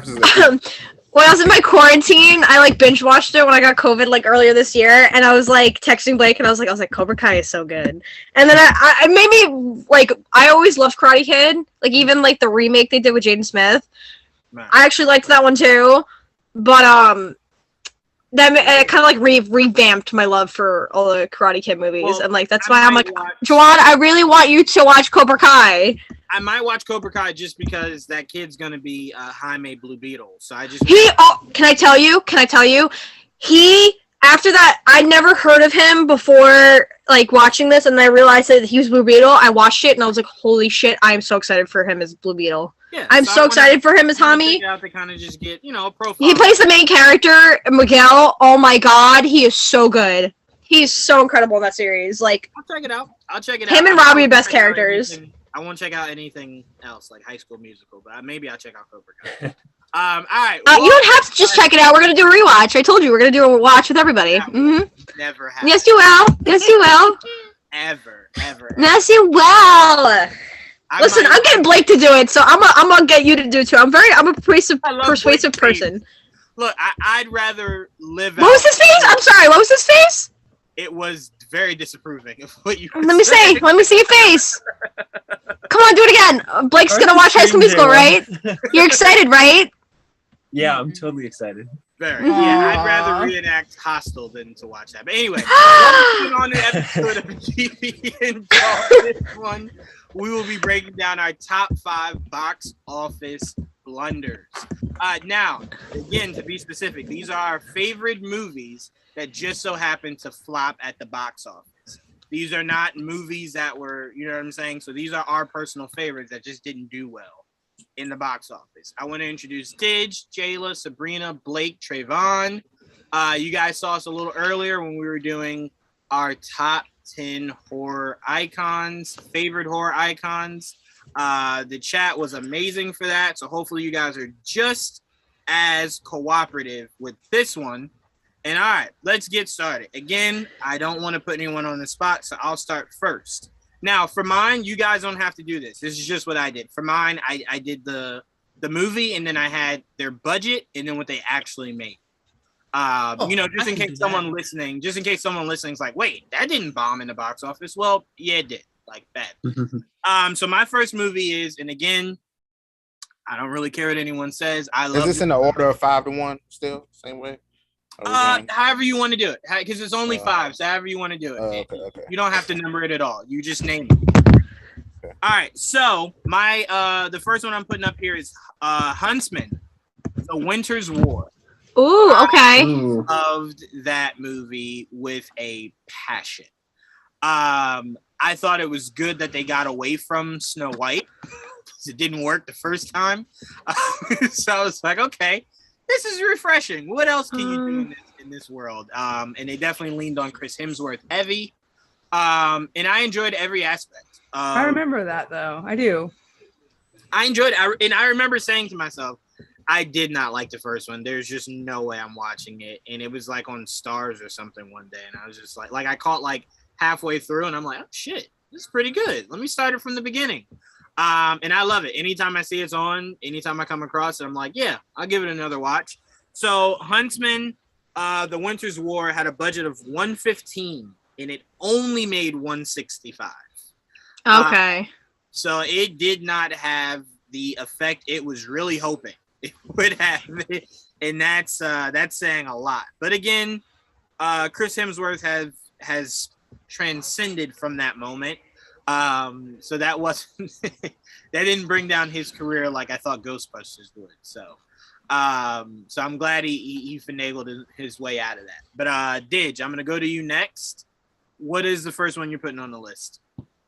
When I was in my quarantine, I like binge watched it when I got COVID like earlier this year, and I was like texting Blake, and I was like, Cobra Kai is so good. And then I made me like, I always loved Karate Kid, like even like the remake they did with Jaden Smith. Man. I actually liked that one too, but that it kind of like revamped my love for all the Karate Kid movies, and like that's why I'm like, Juwan, I really want you to watch Cobra Kai. I might watch Cobra Kai just because that kid's gonna be Jaime Blue Beetle. So I just can I tell you? He after that, I never heard of him before like watching this, and I realized that he was Blue Beetle. I watched it and I was like, holy shit! I am so excited for him as Blue Beetle. Yeah, I'm so excited for him as Hami. To kind of just get, a profile. He plays the main character, Miguel. Oh my god, he is so good. He's so incredible in that series. Like, I'll check it out. Him and Robbie are best characters. I won't check out anything else like High School Musical, but maybe I'll check out Cobra Kai. All right. You don't have to just check it out. We're gonna do a rewatch. I told you we're gonna do a watch with everybody. Never happen. Yes, you will. Yes, you will. Ever. Yes, you will. Listen, I'm getting Blake to do it, so I'm gonna get you to do it too. I'm a persuasive person. Look, I'd rather live. What was his face? I'm sorry. What was his face? It was very disapproving of what you. Let me see your face. Come on, do it again. Blake's gonna watch High School Musical, right? You're excited, right? Yeah, I'm totally excited. Very. Yeah, I'd rather reenact Hostel than to watch that. But anyway, on the episode of GVN Talk, this one, we will be breaking down our top 5 box office blunders. Now, again, to be specific, these are our favorite movies that just so happened to flop at the box office. These are not movies that were, you know what I'm saying? So these are our personal favorites that just didn't do well in the box office. I want to introduce Tidge, Jayla, Sabrina, Blake, Trayvon. You guys saw us a little earlier when we were doing our top 10 horror icons, favorite horror icons. The chat was amazing for that. So hopefully you guys are just as cooperative with this one. And all right, let's get started. Again, I don't want to put anyone on the spot, so I'll start first. Now, for mine, you guys don't have to do this. This is just what I did. For mine, I did the movie, and then I had their budget, and then what they actually made. Just in case someone listening is like, wait, that didn't bomb in the box office. Well, yeah, it did. Like that. So my first movie is, and again, I don't really care what anyone says. Is this in the order of 5 to 1 still? Same way? However you want to do it, because it's only 5, so however you want to do it. Okay. You don't have to number it at all. You just name it. Okay. All right. So my the first one I'm putting up here is Huntsman, The Winter's War. Ooh, okay. I loved that movie with a passion. I thought it was good that they got away from Snow White. It didn't work the first time, so I was like, okay. This is refreshing. What else can you do in this world? And they definitely leaned on Chris Hemsworth heavy. And I enjoyed every aspect. I remember that, though. I do. I enjoyed it. And I remember saying to myself, I did not like the first one. There's just no way I'm watching it. And it was like on Stars or something one day. And I was just like I caught like halfway through and I'm like, oh, shit, this is pretty good. Let me start it from the beginning. And I love it. Anytime I see it's on, anytime I come across it, I'm like, yeah, I'll give it another watch. So Huntsman, The Winter's War had a budget of $115 and it only made $165. Okay. So it did not have the effect it was really hoping it would have. And that's saying a lot. But again, Chris Hemsworth has transcended from that moment. So that wasn't that didn't bring down his career like I thought Ghostbusters would. So I'm glad he finagled his way out of that. But Didge, I'm gonna go to you next. What is the first one you're putting on the list?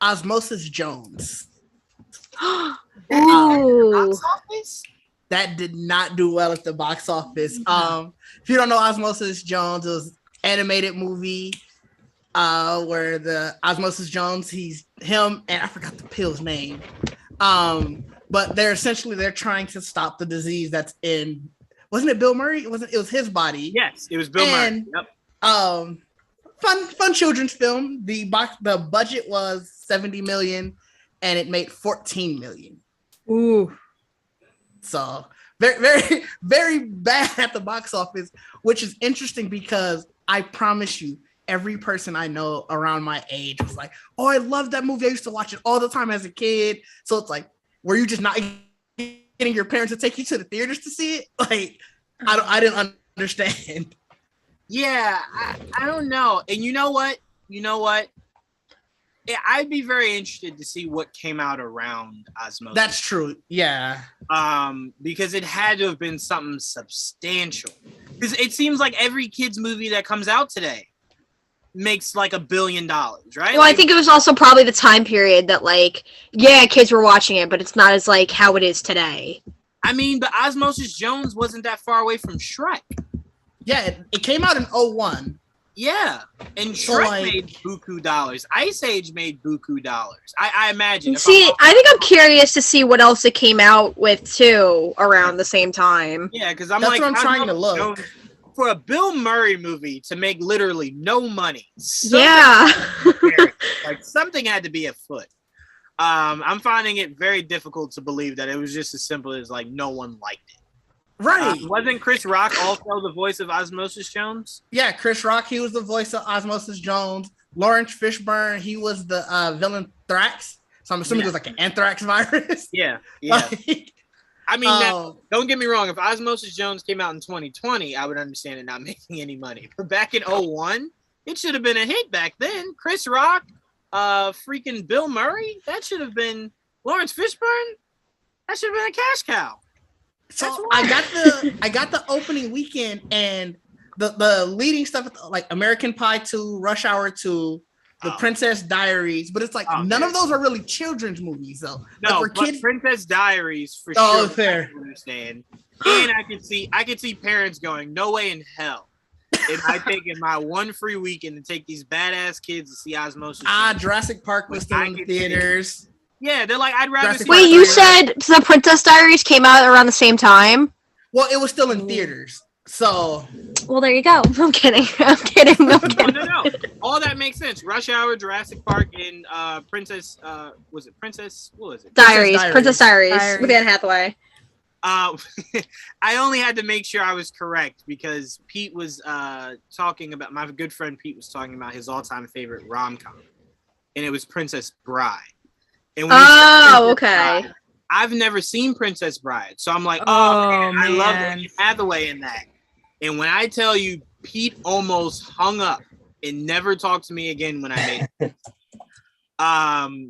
Osmosis Jones. Ooh. Box office? That did not do well at the box office. If you don't know Osmosis Jones, it was an animated movie. Where the Osmosis Jones, he's him, and I forgot the pill's name. But they're trying to stop the disease that's in. Wasn't it Bill Murray? It was his body. Yes, it was Bill Murray. Yep. Fun children's film. The budget was $70 million, and it made $14 million. Ooh. So very, very, very bad at the box office, which is interesting because I promise you, every person I know around my age was like, "Oh, I love that movie. I used to watch it all the time as a kid." So it's like, were you just not getting your parents to take you to the theaters to see it? Like, I didn't understand. Yeah, I don't know. And you know what? I'd be very interested to see what came out around Osmosis. That's true. Yeah. Because it had to have been something substantial. Because it seems like every kid's movie that comes out today makes like $1 billion, right? Well, I think it was also probably the time period that, like, yeah, kids were watching it, but it's not as, like, how it is today. I mean, but Osmosis Jones wasn't that far away from Shrek. Yeah, it came out in 2001. Yeah, and Shrek made buku dollars. Ice Age made buku dollars. I imagine. See, I think I'm curious to see what else it came out with too around the same time. Yeah, because that's what I'm trying to look. For a Bill Murray movie to make literally no money. Like something had to be afoot. I'm finding it very difficult to believe that it was just as simple as like no one liked it. Right. Wasn't Chris Rock also the voice of Osmosis Jones? Yeah, Chris Rock, he was the voice of Osmosis Jones. Lawrence Fishburne, he was the villain Thrax. So I'm assuming it was like an anthrax virus. Yeah. I mean, don't get me wrong. If Osmosis Jones came out in 2020, I would understand it not making any money. But back in 2001, it should have been a hit back then. Chris Rock, freaking Bill Murray, that should have been Lawrence Fishburne. That should have been a cash cow. So I got the opening weekend and the leading stuff like American Pie 2, Rush Hour 2, The Princess Diaries, but it's like none of those are really children's movies though. No, like but kids. Princess Diaries for sure. Fair. I understand. And I could see parents going, no way in hell am I taking my one free weekend to take these badass kids to see Osmosis. Jurassic Park was still in the theaters. Yeah, they're like, I'd rather. Wait, you said the Princess Diaries came out around the same time? Well, it was still in theaters. So. Well, there you go. I'm kidding. No. All that makes sense. Rush Hour, Jurassic Park, and Princess. Was it Princess? What was it? Diaries. Princess Diaries with Anne Hathaway. I only had to make sure I was correct because Pete was talking about, my good friend Pete was talking about his all-time favorite rom-com, and it was Princess Bride. And okay. Bride, I've never seen Princess Bride, so I'm like, man, I love Anne Hathaway in that. And when I tell you, Pete almost hung up and never talked to me again when I made it.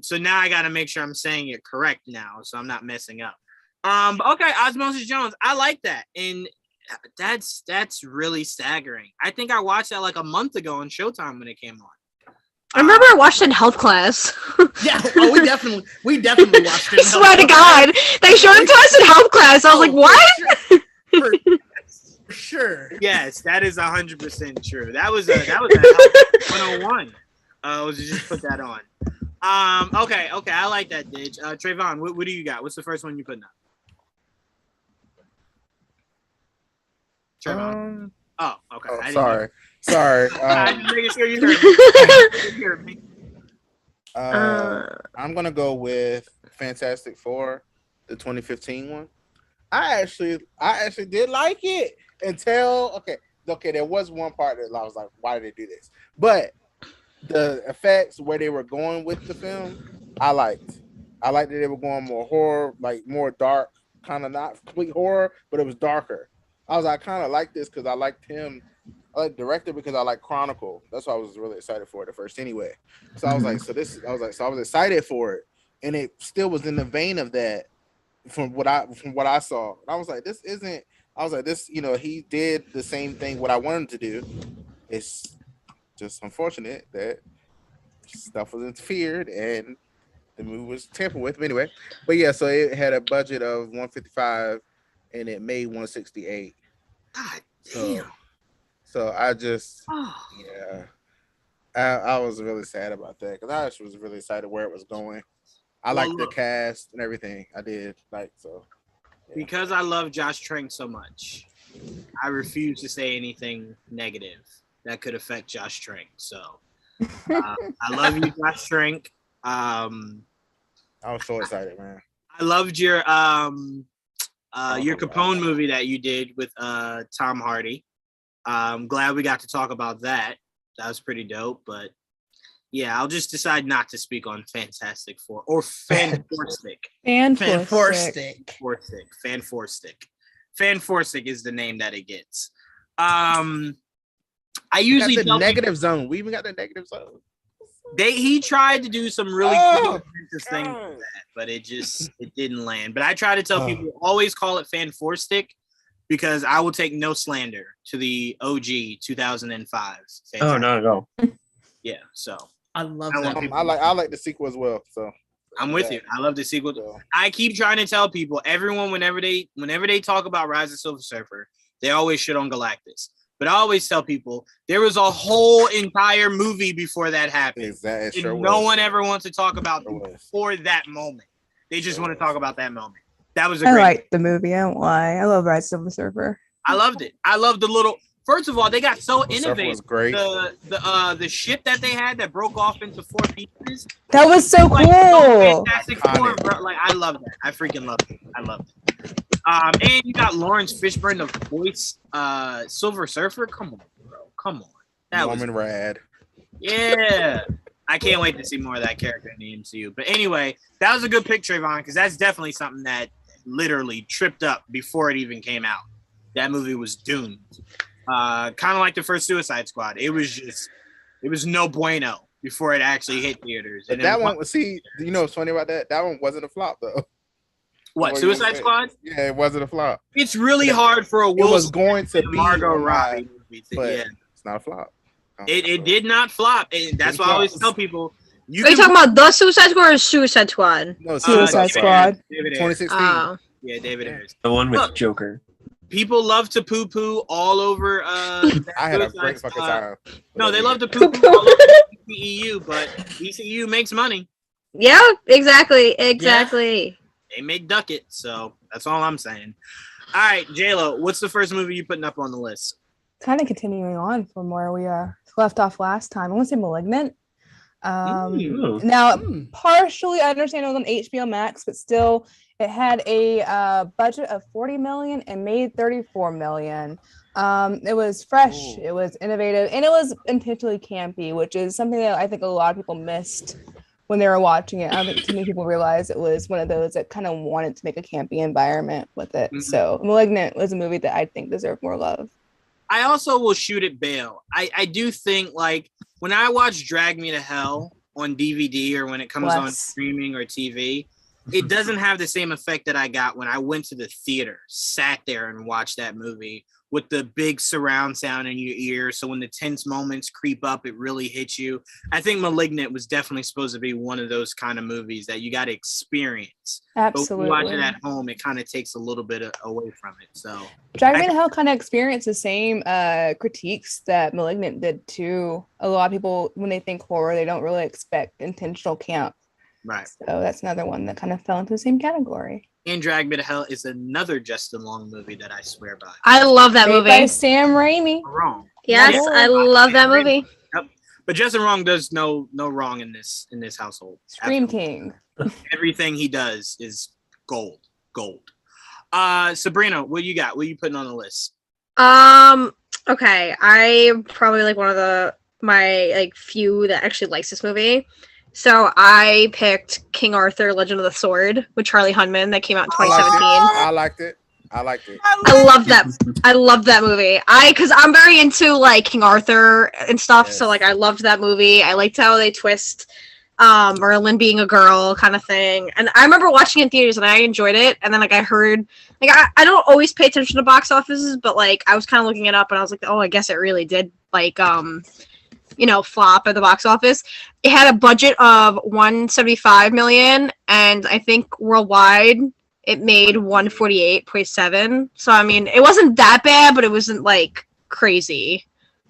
So now I got to make sure I'm saying it correct now, so I'm not messing up. Okay, Osmosis Jones, I like that, and that's really staggering. I think I watched that like a month ago on Showtime when it came on. I remember I watched it in health class. Yeah, we definitely watched it. I swear to God, they showed it to us in health class. I was like, what? For sure. Yes, that is 100% true. That was a health 101. Was just put that on. Okay, I like that, Didge. Trayvon, what do you got? What's the first one you putting up? Trayvon. Oh, okay. Sorry. I'm just making sure you heard me. I'm gonna go with Fantastic Four, the 2015 one. I actually did like it until okay. There was one part that I was like, why did they do this? But the effects, where they were going with the film, I liked. I liked that they were going more horror, like more dark, kind of not complete horror, but it was darker. I kind of like this because I liked him. I like director because I like Chronicle. That's why I was really excited for it at first anyway. So I was like, I was excited for it. And it still was in the vein of that from what I saw. And I was like, this, he did the same thing what I wanted him to do. It's just unfortunate that stuff was interfered and the movie was tampered with. But anyway, so it had a budget of 155 and it made 168. God damn. So I just, I was really sad about that because I actually was really excited where it was going. I liked the cast and everything. I did so. Yeah. Because I love Josh Trank so much, I refuse to say anything negative that could affect Josh Trank. So I love you, Josh Trank. I was so excited, man. I loved your Your Capone movie that you did with Tom Hardy. I'm glad we got to talk about that. That was pretty dope. But yeah, I'll just decide not to speak on Fantastic Four or Fanforstic. Fanforstic. Fanforstic is the name that it gets. I usually got the negative people, zone. We even got the negative zone. He tried to do some really cool things with that, but it didn't land. But I try to tell people always call it Fanforstic because I will take no slander to the OG 2005. Oh, not at all. Yeah, so I love that. I like the sequel as well. So I'm with you. I love the sequel. So. I keep trying to tell people, everyone, whenever they talk about Rise of Silver Surfer, they always shit on Galactus. But I always tell people there was a whole entire movie before that happened. Exactly. And no one ever wants to talk about before that moment. They just want to talk about that moment. That was I liked the movie. I don't lie. I love Rise of Silver Surfer. I loved it. I loved the little. First of all, they got so innovative. Was great. The ship that they had that broke off into 4 pieces. That was so cool. Fantastic Four, bro. Like I love that. I freaking love it. I love it. And you got Lawrence Fishburne, the voice, Silver Surfer. Come on, bro. Come on. That Norman Rad. Yeah. I can't wait to see more of that character in the MCU. But anyway, that was a good pick, Trayvon, because that's definitely something that literally tripped up before it even came out. That movie was doomed. Kind of like the first Suicide Squad. It was no bueno before it actually hit theaters. And that one, see, you know what's funny about that? That one wasn't a flop, though. What, Suicide Squad? Yeah, it wasn't a flop. It's really hard for a Will It was going to be Margot Robbie movie. But yeah. It's not a flop. It did not flop. And that's why I always tell people. Are you talking about the Suicide Squad or Suicide Squad? No, Suicide Squad. 2016. Yeah, David Ayers. The one with Joker. People love to poo-poo all over. I had a great fucking time. No, they love to poo-poo all over ECU, but ECU makes money. Yeah, exactly. Yeah. They make Ducket, so that's all I'm saying. All right, J-Lo, what's the first movie you putting up on the list? Kind of continuing on from where we left off last time. I want to say Malignant. Now, partially, I understand it was on HBO Max, but still, it had a budget of $40 million and made $34 million. It was fresh, it was innovative, and it was intentionally campy, which is something that I think a lot of people missed when they were watching it. I don't think too many people realized it was one of those that kind of wanted to make a campy environment with it. Mm-hmm. So Malignant was a movie that I think deserved more love. I also will shoot at bail. I do think, like, when I watch Drag Me to Hell on DVD or when it comes on streaming or TV, it doesn't have the same effect that I got when I went to the theater, sat there and watched that movie with the big surround sound in your ear. So when the tense moments creep up, it really hits you. I think Malignant was definitely supposed to be one of those kind of movies that you got to experience. Absolutely. But when you watch it at home, it kind of takes a little bit away from it. So Drag Me to Hell kind of experienced the same critiques that Malignant did too. A lot of people, when they think horror, they don't really expect intentional camp. Right. So that's another one that kind of fell into the same category. And Drag Me to Hell is another Justin Long movie that I swear by. I love that movie. By Sam Raimi. Wrong. Yes, I love that movie. Yep. But Justin Long does no wrong in this household. Scream King. Everything he does is gold. Sabrina, what you got? What are you putting on the list? Okay, I probably like one of my few that actually likes this movie. So I picked King Arthur, Legend of the Sword with Charlie Hunnam that came out in 2017. I liked it. I love that. I love that movie. Because I'm very into like King Arthur and stuff. Yes. So like I loved that movie. I liked how they twist Merlin being a girl kind of thing. And I remember watching it in theaters and I enjoyed it. And then like I heard like I don't always pay attention to box offices, but like I was kind of looking it up and I was like, oh, I guess it really did like flop at the box office. It had a budget of $175 million, and I think worldwide it made $148.7. So I mean, it wasn't that bad, but it wasn't like crazy.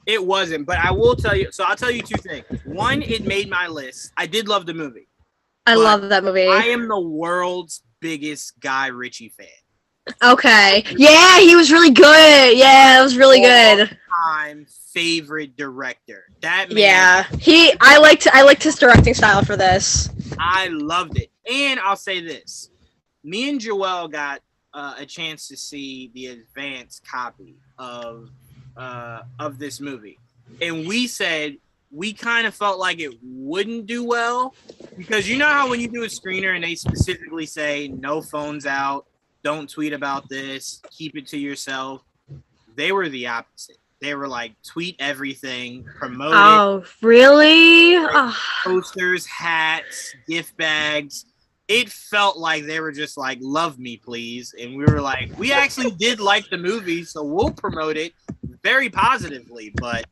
It wasn't, but I will tell you. So I'll tell you two things. One, it made my list. I did love the movie. I love that movie. I am the world's biggest Guy Ritchie fan. Okay. Yeah, he was really good. Yeah, it was really good. Time favorite director. That man. Yeah. I liked his directing style for this. I loved it. And I'll say this. Me and Joelle got a chance to see the advanced copy of this movie, and we said we kind of felt like it wouldn't do well because you know how when you do a screener and they specifically say no phones out, don't tweet about this, keep it to yourself. They were the opposite. They were like, tweet everything, promote it. Oh, really? Posters, hats, gift bags. It felt like they were just like, love me, please. And we were like, we actually did like the movie, so we'll promote it very positively. But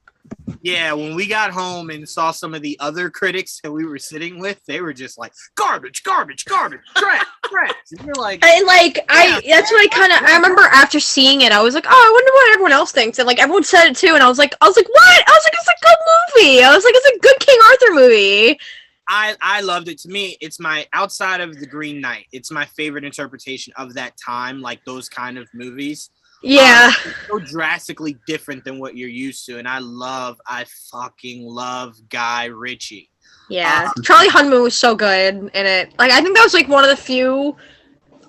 yeah, when we got home and saw some of the other critics that we were sitting with, they were just like, garbage, garbage, garbage, trash, trash. And we're like, that's what I remember after seeing it, I was like, oh, I wonder what everyone else thinks. And like everyone said it too, and I was like, what? I was like, it's a good movie. I was like, it's a good King Arthur movie. I loved it. To me, it's my, outside of The Green Knight, it's my favorite interpretation of that time, like those kind of movies. Yeah. So drastically different than what you're used to. And I fucking love Guy Ritchie. Yeah. Charlie Huntsman was so good in it. Like, I think that was like one of the few,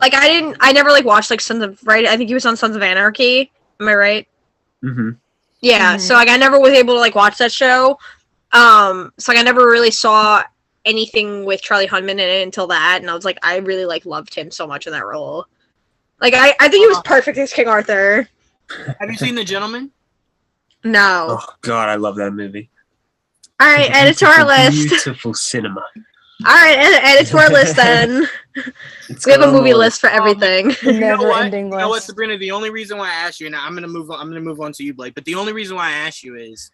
like, I never like watched like I think he was on Sons of Anarchy. Am I right? Mm-hmm. Yeah. So like I never was able to like watch that show. So like I never really saw anything with Charlie Huntsman in it until that. And I was like, I really like loved him so much in that role. Like, I think he was perfect as King Arthur. Have you seen The Gentleman? No. Oh God, I love that movie. All right, add it to our list. Beautiful cinema. All right, add it to our list then. We have a movie list for everything. Never-ending You know what, list. Sabrina? The only reason why I asked you, and I'm gonna move on to you, Blake. But the only reason why I asked you is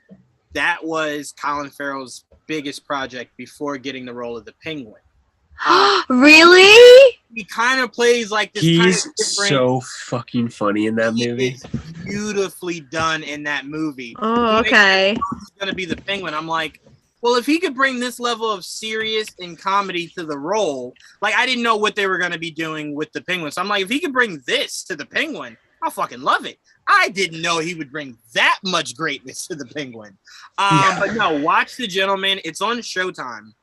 that was Colin Farrell's biggest project before getting the role of the Penguin. Really? He kind of plays like this. He's kind of different, so fucking funny in that movie. He is beautifully done in that movie. Oh, okay. He's gonna be the Penguin. I'm like, well, if he could bring this level of serious and comedy to the role, like I didn't know what they were gonna be doing with the Penguin. So I'm like, if he could bring this to the Penguin, I'll fucking love it. I didn't know he would bring that much greatness to the Penguin. But no, watch The Gentleman. It's on Showtime.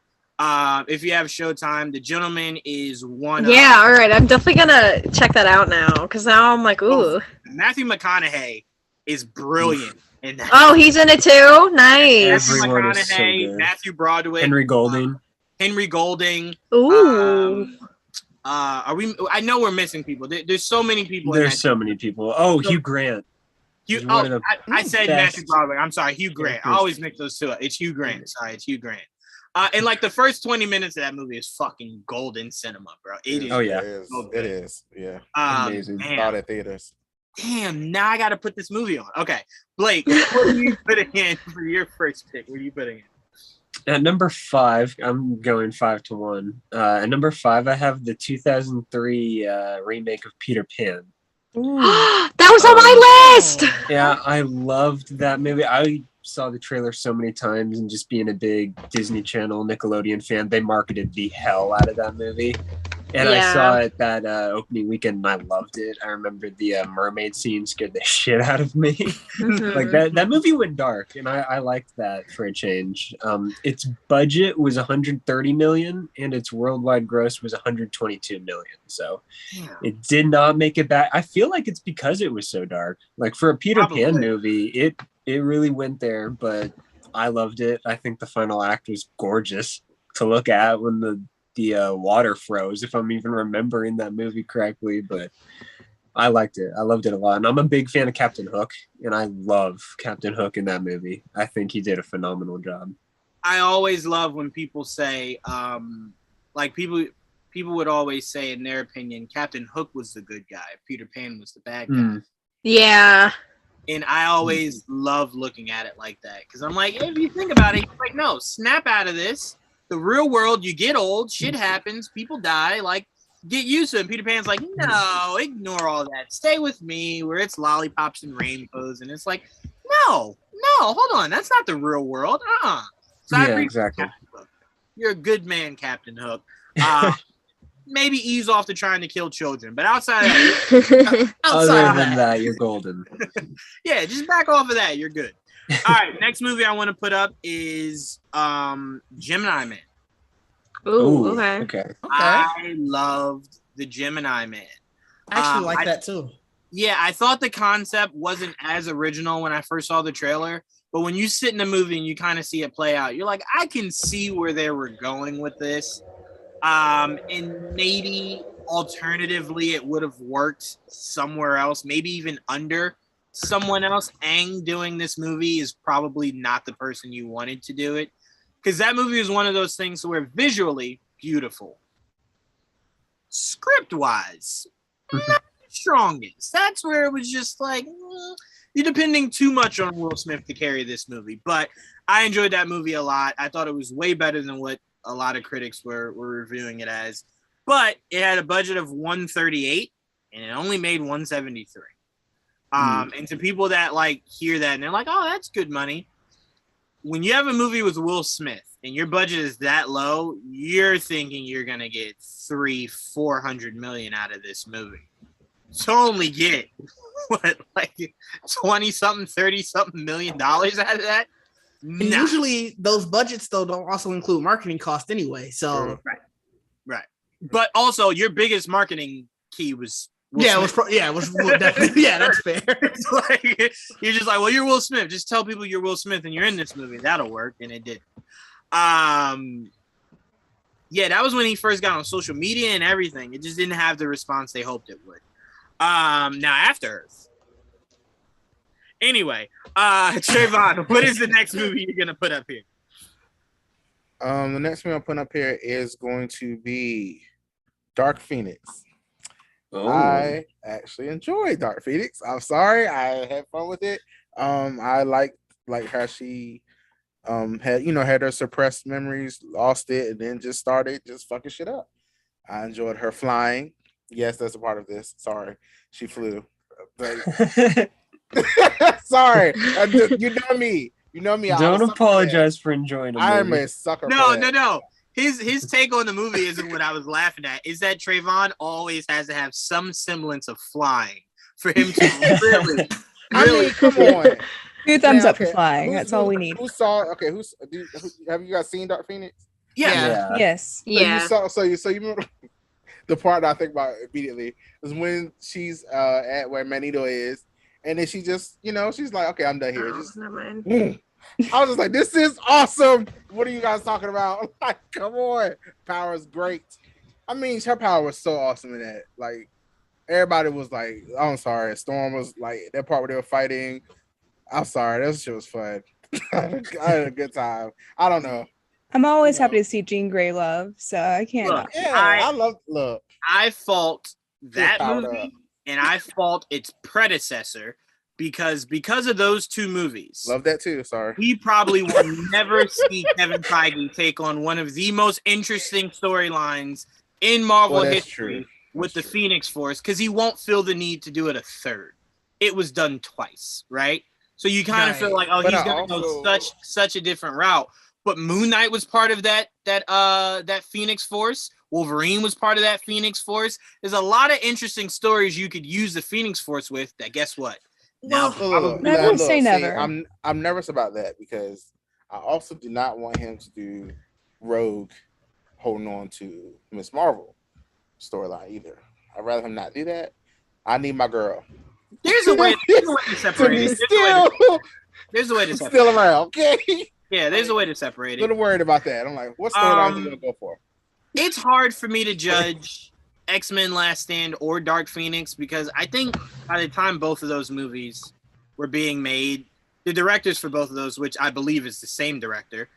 If you have Showtime, The Gentleman is one. Yeah, all right. I'm definitely gonna check that out now because now I'm like, ooh. Matthew McConaughey is brilliant in that. Oh, he's in it too. Nice. Matthew Everyone is so McConaughey, good. Matthew Broderick, Henry Golding. Henry Golding. Ooh. Are we? I know we're missing people. There's so many people. There's so many people. Oh, Hugh Grant. I said best. Matthew Broderick. I'm sorry, Hugh Grant. I always mix those two up. It's Hugh Grant. Sorry, it's Hugh Grant. And like the first 20 minutes of that movie is fucking golden cinema, bro. It is. Oh yeah, it is. Yeah, amazing. Out at theaters. Damn, now I gotta put this movie on. Okay, Blake, what are you putting in for your first pick? What are you putting in? At number 5, I'm going 5-1. At number 5, I have the 2003 remake of Peter Pan. That was on my list. Yeah, I loved that movie. I saw the trailer so many times, and just being a big Disney Channel, Nickelodeon fan, they marketed the hell out of that movie. And I saw it that opening weekend, and I loved it. I remember the mermaid scene scared the shit out of me. Like that movie went dark, and I liked that for a change. Its budget was 130 million, and its worldwide gross was 122 million. So it did not make it back. I feel like it's because it was so dark. Like for a Peter Pan movie, it really went there, but I loved it. I think the final act was gorgeous to look at when the water froze, if I'm even remembering that movie correctly, but I liked it. I loved it a lot. And I'm a big fan of Captain Hook, and I love Captain Hook in that movie. I think he did a phenomenal job. I always love when people say, like people would always say in their opinion, Captain Hook was the good guy, Peter Pan was the bad guy. Yeah. And I always love looking at it like that, because I'm like, if you think about it, like, no, snap out of this. The real world, you get old, shit happens, people die, like, get used to it. And Peter Pan's like, no, ignore all that. Stay with me, where it's lollipops and rainbows. And it's like, no, hold on. That's not the real world. So yeah, exactly. You're a good man, Captain Hook. Maybe ease off to trying to kill children. But outside of that, other than that, you're golden. Yeah, just back off of that. You're good. All right, next movie I want to put up is Gemini Man. Ooh, okay. Okay. I loved the Gemini Man. I actually like that too. Yeah, I thought the concept wasn't as original when I first saw the trailer, but when you sit in the movie and you kind of see it play out, you're like, I can see where they were going with this. And maybe alternatively, it would have worked somewhere else, maybe even under someone else. Aang doing this movie is probably not the person you wanted to do it, because that movie is one of those things where visually beautiful, script-wise, not the strongest. That's where it was just like, you're depending too much on Will Smith to carry this movie. But I enjoyed that movie a lot. I thought it was way better than what a lot of critics were reviewing it as. But it had a budget of 138 and it only made 173. And to people that like hear that and they're like, oh, that's good money. When you have a movie with Will Smith and your budget is that low, you're thinking you're gonna get $400 million out of this movie. To only get what, like 20-something, 30-something million dollars out of that? And usually those budgets though don't also include marketing costs anyway. So right. But also your biggest marketing key was Will Smith. It was definitely that's fair. It's like, you're just like, well, you're Will Smith. Just tell people you're Will Smith and you're in this movie. That'll work, and it did. Yeah, that was when he first got on social media and everything. It just didn't have the response they hoped it would. Now After Earth. Anyway, Trayvon, what is the next movie you're gonna put up here? The next movie I'm putting up here is going to be Dark Phoenix. Oh. I actually enjoyed Dark Phoenix. I'm sorry, I had fun with it. I like how she had her suppressed memories, lost it, and then just started fucking shit up. I enjoyed her flying. Yes, that's a part of this. Sorry, she flew. Sorry, you know me. Don't apologize for enjoying it. I am a sucker. No. His take on the movie isn't what I was laughing at. Is that Trayvon always has to have some semblance of flying for him to really. I mean, come on. 2 thumbs up for flying. That's all we need. Who saw? Okay, have you guys seen Dark Phoenix? Yeah. Yes. So you remember the part I think about immediately is when she's at where Magneto is, and then she just she's like, okay, I'm done here. I was just like, this is awesome. What are you guys talking about? Like, come on. Power is great. I mean, her power was so awesome in that. Like, everybody was like, I'm sorry. Storm was like, that part where they were fighting. I'm sorry. That shit was fun. I had a good time. I don't know. I'm always happy to see Jean Grey love, so I can't. Look, I fault that movie and I fault its predecessor. Because of those 2 movies, love that too. Sorry, we probably will never see Kevin Feige take on one of the most interesting storylines in Marvel history with the Phoenix Force, because he won't feel the need to do it a third. It was done twice, right? So you kind of feel like, oh, he's gonna go such a different route. But Moon Knight was part of that Phoenix Force. Wolverine was part of that Phoenix Force. There's a lot of interesting stories you could use the Phoenix Force with. That guess what? Never say never. I'm nervous about that because I also do not want him to do Rogue holding on to Miss Marvel storyline either. I'd rather him not do that. I need my girl. There's a way to separate it. There's a way to separate it. Still around, okay? Yeah, there's a way to separate it. A little worried about that. I'm like, what storyline are you gonna go for? It's hard for me to judge X-Men Last Stand or Dark Phoenix because I think by the time both of those movies were being made, the directors for both of those, which I believe is the same director,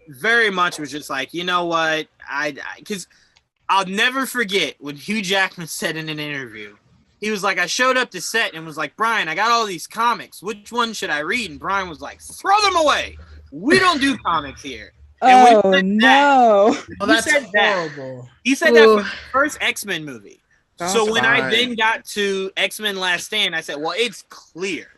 very much was just like, you know what, because I'll never forget when Hugh Jackman said in an interview, he was like, I showed up to set and was like, Brian, I got all these comics. Which one should I read? And Brian was like, throw them away. We don't do comics here. And no. That's horrible. He said that for the first X-Men movie. So when I then got to X-Men Last Stand, I said, well, it's clear.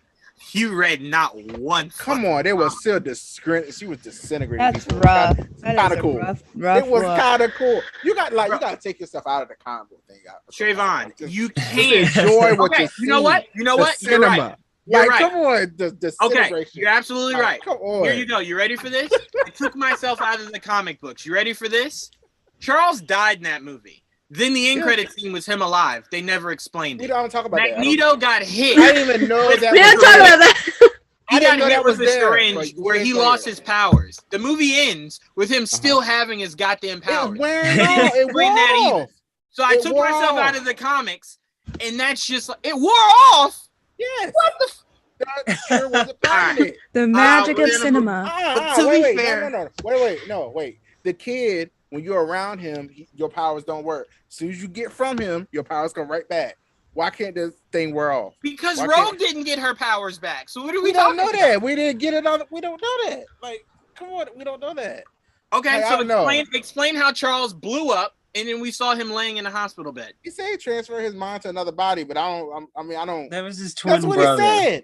You read not one. Come on, they were still she was disintegrating. That's people. Rough. Kind of cool. Rough it was kind of cool. You got to take yourself out of the comic book thing. Trayvon, you can't enjoy what you see. You know what? You're right. You're right. Come on, okay, you're absolutely right. Come on. Here you go. You ready for this? I took myself out of the comic books. You ready for this? Charles died in that movie. Then the end credit scene was him alive. They never explained it. We don't talk about Magneto got hit. I didn't even know that. We don't talk about that. He got hit with a syringe where he lost his powers. The movie ends with him still having his goddamn powers. It wore off. So I took myself out of the comics, and that's just like, it wore off. Yes. What the? That sure wasn't permanent. The magic of cinema. To be fair, Wait. The kid, when you're around him, your powers don't work. As soon as you get from him, your powers come right back. Why can't this thing wear off? Because Rogue didn't get her powers back. So what are we don't talking know about? that. We didn't get it on. We don't know that. Like, come on, we don't know that. Okay, like, so explain how Charles blew up, and then we saw him laying in a hospital bed. He said he transferred his mind to another body, but I don't. That was his twin brother. That's what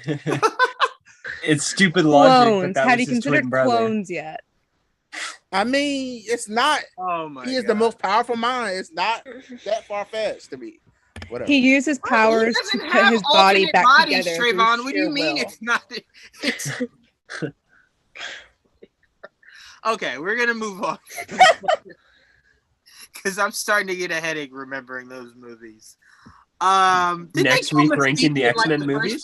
he said. It's stupid logic. Clones. But that Have was you his considered twin brother. clones yet? I mean, it's not. Oh my! He is the most powerful mind. It's not that far fetched to me. Whatever. He used his powers to put his body back together. Trayvon, what do you mean it's not? It's... Okay, we're gonna move on because I'm starting to get a headache remembering those movies. Next week, ranking the X-Men the movies.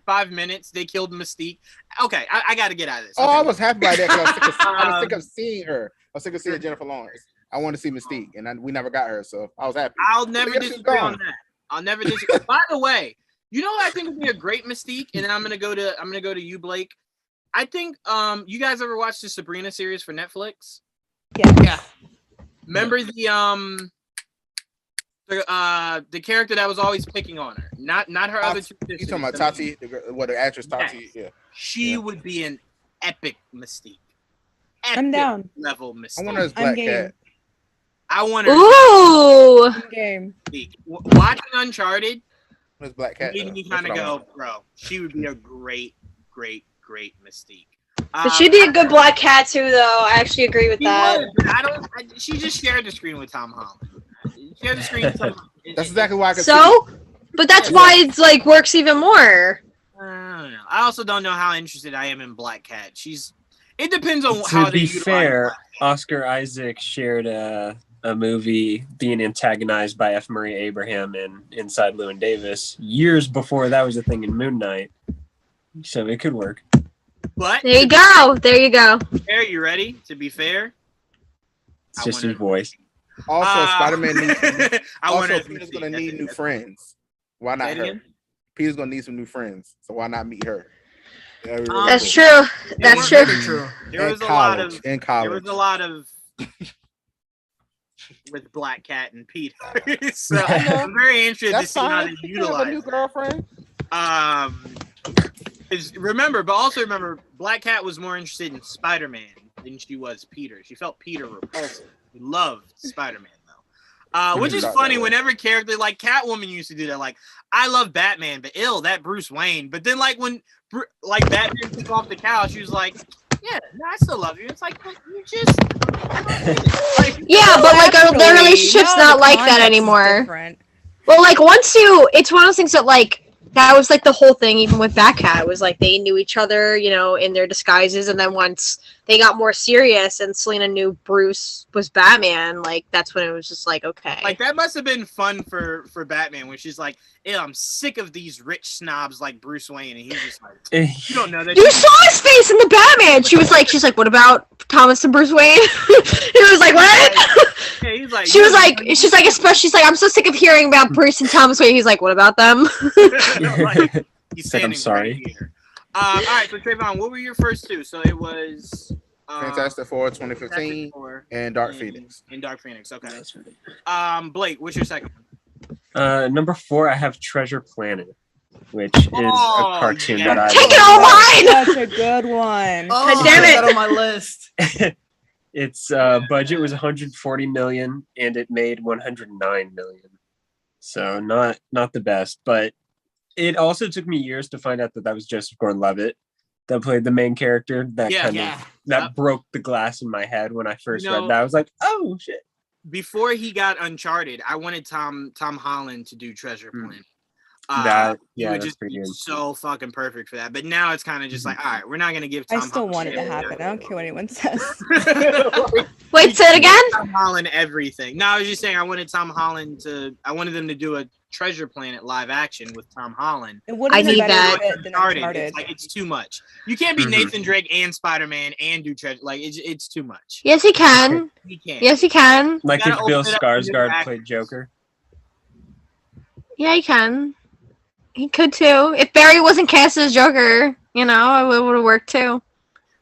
5 minutes, they killed Mystique. Okay, I got to get out of this. Oh, Okay. I was happy by that because I was sick of seeing her. I was sick of seeing Jennifer Lawrence. I wanted to see Mystique, and we never got her, so I was happy. I'll never disagree on that. I'll never disagree. By the way, you know what I think would be a great Mystique, and then I'm gonna go to you, Blake. I think you guys ever watched the Sabrina series for Netflix? Yeah. Remember the character that was always picking on her, not her other two sisters. You talking about Tati? The actress Tati? Yeah. She would be an epic Mystique. I'm down. Level Mystique. I want her as Black Cat. I want her. Ooh. Game. Watching Uncharted As Black Cat. made me kind of go, bro. She would be a great Mystique. But she'd be a good Black Cat too, though. I actually agree with that. But she just shared the screen with Tom Holland. Shared the screen with Tom Holland. That's exactly why I could. But that's why it's like works even more. I don't know. I also don't know how interested I am in Black Cat. It depends on how To they be utilize fair, Black Cat. Oscar Isaac shared a movie being antagonized by F. Murray Abraham in Inside Llewyn Davis years before that was a thing in Moon Knight. So it could work. But There you go. Fair, you ready? To be fair, It's just his voice. Also, Spider-Man needs. Peter's Peter's gonna need new friends. Why not her? Again? Peter's gonna need some new friends, so why not meet her? That's true. That's true. Very true. There was a lot of in college. There was a lot of with Black Cat and Peter. So I'm very interested to see how they utilize a new girlfriend. Remember, Black Cat was more interested in Spider-Man than she was Peter. She felt Peter repulsive. She loved Spider-Man though, which is funny. Whenever character like Catwoman used to do that, like I love Batman, but that Bruce Wayne. But then like when Batman took off the couch, she was like, "Yeah, no, I still love you." It's like you just Yeah, but like their relationship's not like that anymore. Well, like it's one of those things that like. That was like the whole thing, even with Batcat. It was like they knew each other, in their disguises, and then once they got more serious and Selena knew Bruce was Batman, like that's when it was just like, okay. Like that must have been fun for Batman, when she's like, "Ew, I'm sick of these rich snobs like Bruce Wayne," and he's just like, "You don't know that." You saw his face in the Batman. She's like, "What about Thomas and Bruce Wayne?" He was like, "What?" Yeah, he's like, she's like, "I'm so sick of hearing about Bruce and Thomas Wayne." He's like, "What about them?" He's said, "I'm sorry." Right here. All right, so Trayvon, what were your first two? So it was Fantastic Four 2015 and Dark Phoenix. And Dark Phoenix, okay. Blake, what's your second one? Number 4, I have Treasure Planet, which is a cartoon that I take it all mine. That's a good one. Oh, damn it! That on my list. Its budget was 140 million, and it made 109 million. So not the best, but it also took me years to find out that was Joseph Gordon-Levitt that played the main character. That broke the glass in my head when I first read that. I was like, oh shit. Before he got Uncharted, I wanted Tom Holland to do Treasure Planet. It would just be so fucking perfect for that. But now it's kind of just like, all right, we're not gonna give Tom I still Holland want it to happen. I don't care what anyone says. Wait, say it again? Tom Holland everything. No, I was just saying I wanted them to do a Treasure Planet live action with Tom Holland. I need that. It's too much. You can't be Nathan Drake and Spider-Man and do Treasure. Like it's too much. Yes, he can. He can. Yes, he can. Like if Bill Skarsgård played Joker. Yeah, he can. He could too. If Barry wasn't cast as Joker, it would have worked too.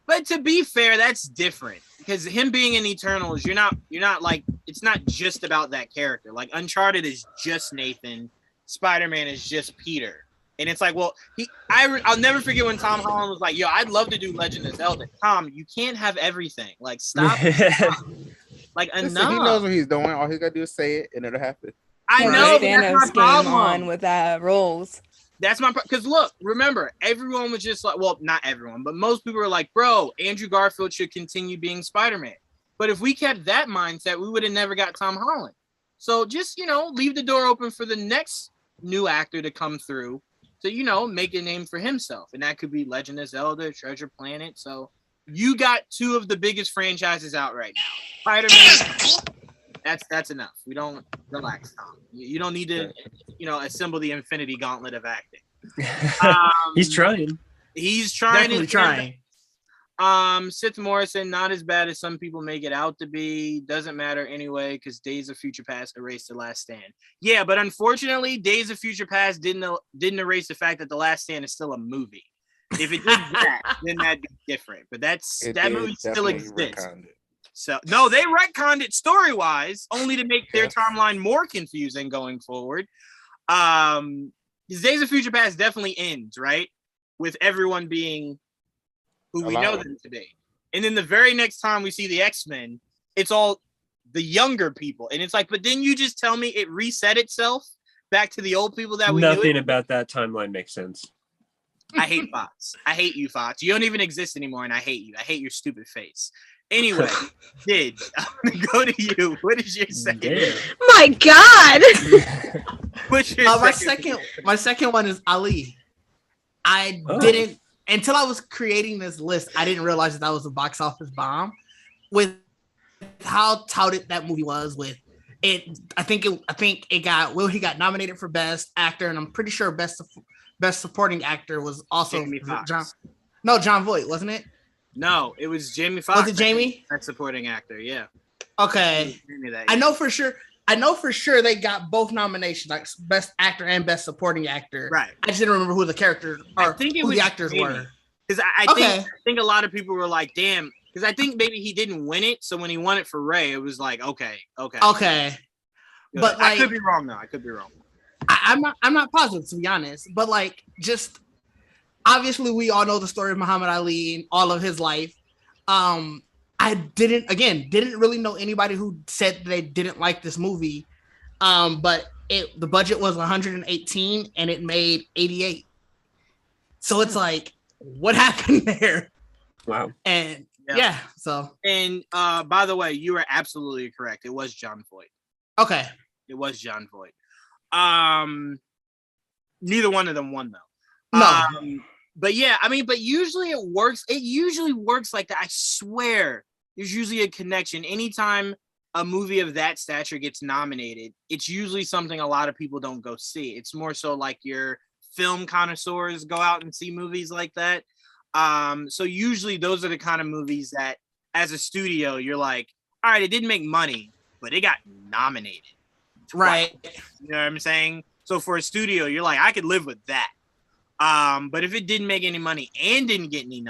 But to be fair, that's different because him being in Eternals, you're not like it's not just about that character. Like Uncharted is just Nathan, Spider-Man is just Peter, and it's like, well, I'll never forget when Tom Holland was like, "Yo, I'd love to do Legend of Zelda." Tom, you can't have everything. Like, stop. Like, enough. He knows what he's doing. All he gotta do is say it, and it'll happen. I know. Thanos game on with roles. That's my because look, remember, everyone was just like, well, not everyone, but most people were like, bro, Andrew Garfield should continue being Spider-Man. But if we kept that mindset, we would have never got Tom Holland. So just, leave the door open for the next new actor to come through to, make a name for himself. And that could be Legend of Zelda, Treasure Planet. So you got two of the biggest franchises out right now. Spider-Man. That's enough. We don't relax, Tom. You don't need to, assemble the Infinity Gauntlet of acting. He's trying. He's trying. Definitely trying. Sith Morrison, not as bad as some people make it out to be. Doesn't matter anyway because Days of Future Past erased The Last Stand. Yeah, but unfortunately, Days of Future Past didn't erase the fact that The Last Stand is still a movie. If it did that, then that'd be different. But that movie still exists. So no, they retconned it story-wise, only to make their timeline more confusing going forward. His Days of Future Past definitely ends, right? With everyone being who we know them to be. And then the very next time we see the X-Men, it's all the younger people. And it's like, but then you just tell me it reset itself back to the old people that we knew. Nothing about that timeline makes sense. I hate Fox. I hate you, Fox. You don't even exist anymore, and I hate you. I hate your stupid face. Anyway, I'm gonna go to you. What is your second? My God. What's your my second one is Ali. I didn't until I was creating this list. I didn't realize that was a box office bomb. With how touted that movie was, with it, I think it got he got nominated for Best Actor, and I'm pretty sure Best Supporting Actor was also John Voight, wasn't it? No, it was Jamie Foxx. Was it Jamie? Best Supporting Actor, yeah. Okay. I know for sure they got both nominations, like Best Actor and Best Supporting Actor. Right. I just didn't remember who the characters or who the actors were. Because I think a lot of people were like, damn, because I think maybe he didn't win it. So when he won it for Ray, it was like, okay. But I could be wrong though. I could be wrong. I'm not positive, to be honest. But like, just obviously we all know the story of Muhammad Ali and all of his life. I didn't really know anybody who said they didn't like this movie. But the budget was 118 and it made 88. So it's like, what happened there? Wow. And And by the way, you are absolutely correct. It was John Voight. Okay. It was John Voight. Neither one of them won though. No. But usually it works. It usually works like that. I swear there's usually a connection. Anytime a movie of that stature gets nominated, it's usually something a lot of people don't go see. It's more so like your film connoisseurs go out and see movies like that. So usually those are the kind of movies that as a studio, you're like, all right, it didn't make money, but it got nominated. Right. You know what I'm saying? So for a studio, you're like, I could live with that. But if it didn't make any money and didn't get any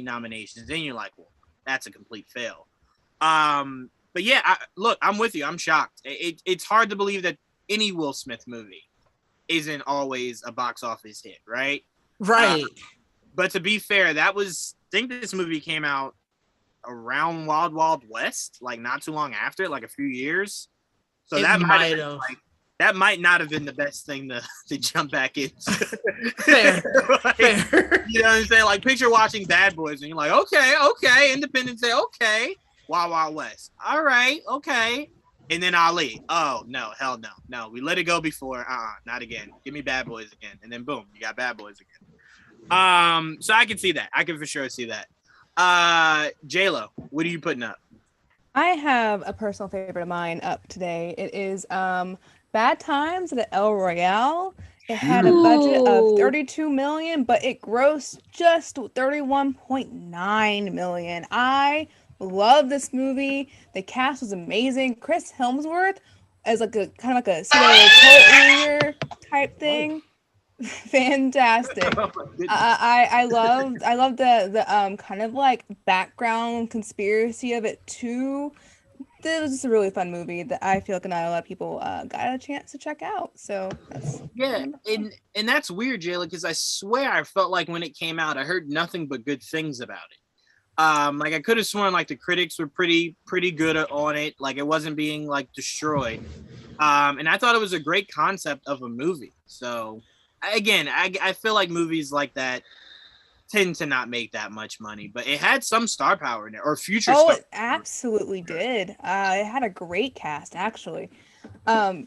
nominations, then you're like, well, that's a complete fail. But yeah, I'm with you. I'm shocked. It's hard to believe that any Will Smith movie isn't always a box office hit, right? Right. But to be fair, I think this movie came out around Wild Wild West, like not too long after, like a few years. So that might not have been the best thing to jump back into. Fair. You know what I'm saying? Like picture watching Bad Boys and you're like, okay, Independence Day, okay. Wild Wild West. All right, okay. And then Ali. Oh no, hell no, no. We let it go before. Not again. Give me Bad Boys again, and then boom, you got Bad Boys again. So I can see that. I can for sure see that. J-Lo, what are you putting up? I have a personal favorite of mine up today. It is Bad Times at the El Royale. It had a budget of 32 million, but it grossed just 31.9 million. I love this movie. The cast was amazing. Chris Hemsworth as like a kind of like a cult leader type thing. Fantastic. I love the kind of like background conspiracy of it too. This was just a really fun movie that I feel like not a lot of people got a chance to check out. So that's and that's weird, Jayla, because I swear I felt like when it came out, I heard nothing but good things about it. Like I could have sworn like the critics were pretty good on it. Like it wasn't being like destroyed. And I thought it was a great concept of a movie. So again, I feel like movies like that tend to not make that much money, but it had some star power in it, or future star it absolutely did. It had a great cast, actually. Let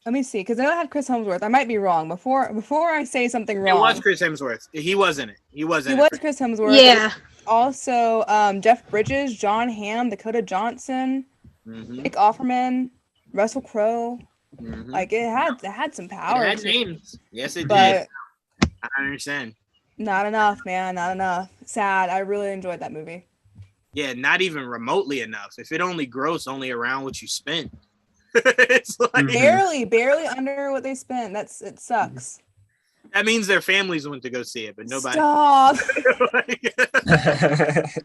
me see, because I know it had Chris Hemsworth. I might be wrong. Before I say something wrong. It was Chris Hemsworth. He was in it. He was Chris Hemsworth. Yeah. Also, Jeff Bridges, John Hamm, Dakota Johnson, Nick Offerman, Russell Crowe. Like it had some power. It had names. Yes, it did. I understand. Not enough, man. Not enough. Sad. I really enjoyed that movie. Yeah, not even remotely enough. If it only grossed only around what you spent. It's like barely under what they spent. It sucks. That means their families went to go see it, but nobody. Stop.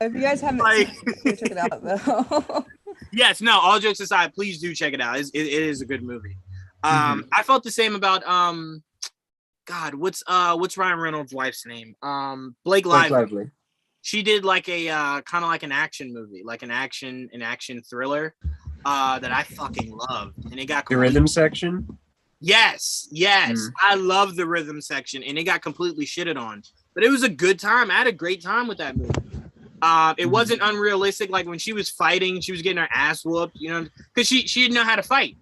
If you guys haven't seen it, check it out though. Yes, no, all jokes aside, please do check it out. It is a good movie. I felt the same about God, what's Ryan Reynolds' wife's name? Blake Lively. She did like a kind of like an action movie, like an action thriller that I fucking loved, and it got The Rhythm Section. Yes. I love The Rhythm Section, and it got completely shitted on, but it was a good time. I had a great time with that movie. It wasn't unrealistic. Like when she was fighting, she was getting her ass whooped, you know, because she didn't know how to fight.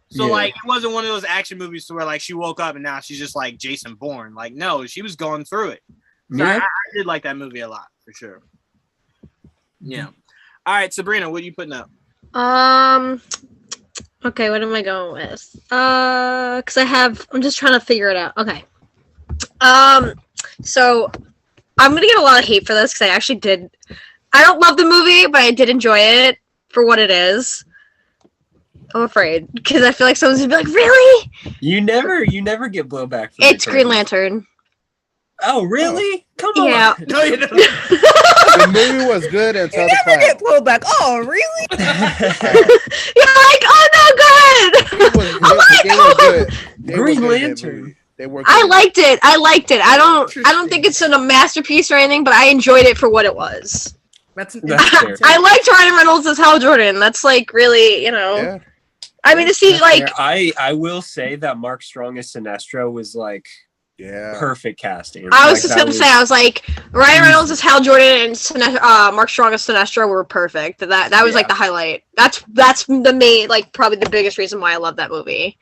So like it wasn't one of those action movies to where like she woke up and now she's just like Jason Bourne. Like no, she was going through it. So I did like that movie a lot for sure. Yeah. All right, Sabrina, what are you putting up? Okay, what am I going with? Because I'm just trying to figure it out. Okay. So I'm gonna get a lot of hate for this because I don't love the movie, but I did enjoy it for what it is. I'm afraid because I feel like someone's gonna be like, "Really?" You never get blowback. It's Green Lantern. Oh, really? Come on. Yeah. No, you don't. The movie was good until You the never get clown. blowback. Oh, really? You're like, "Oh no, good." They were good. Green Lantern. They were. I liked it. I don't think it's a masterpiece or anything, but I enjoyed it for what it was. That's fair. I liked Ryan Reynolds as Hal Jordan. That's like really, you know. Yeah. I mean, to see like I will say that Mark Strong as Sinestro was like perfect casting. I was just gonna say, I was like, Ryan Reynolds as Hal Jordan and Mark Strong as Sinestro were perfect. That was like the highlight. That's the main, like probably the biggest reason why I love that movie.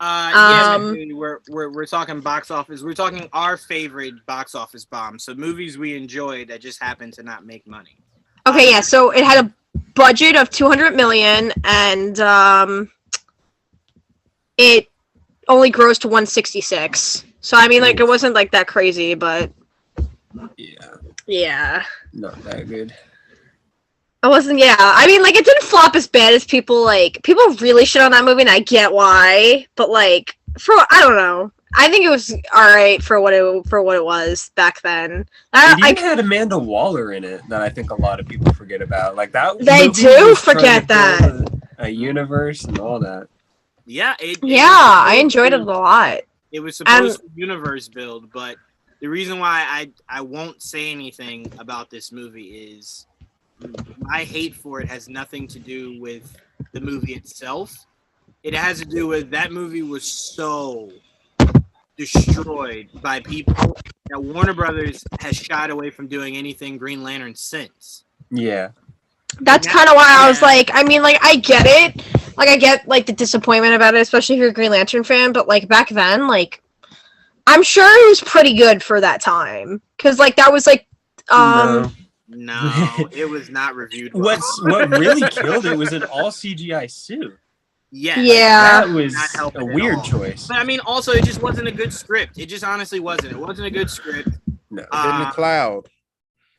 We're talking box office. We're talking our favorite box office bombs. So movies we enjoyed that just happened to not make money. Okay, yeah. So it had a budget of $200 million, and it only grossed to 166. So I mean, like it wasn't like that crazy, but yeah, not that good. It wasn't. Yeah, I mean, like it didn't flop as bad as people really shit on that movie, and I get why. But like, I don't know. I think it was all right for what it was back then. It had Amanda Waller in it that I think a lot of people forget about. Like that. They do forget that. A universe and all that. Yeah. I enjoyed it a lot. It was supposed to universe build, but the reason why I won't say anything about this movie is my hate for it has nothing to do with the movie itself. It has to do with that movie was so destroyed by people that Warner Brothers has shied away from doing anything Green Lantern since. Yeah. That's kind of why I was like, I mean, like, I get it. Like, I get, like, the disappointment about it, especially if you're a Green Lantern fan. But, like, back then, like, I'm sure it was pretty good for that time. Because, like, that was, like, No, it was not reviewed well. What really killed it was an all CGI suit. Yeah. That was a weird choice. But, I mean, also, it just wasn't a good script. It just honestly wasn't. It wasn't a good script. No. In the cloud.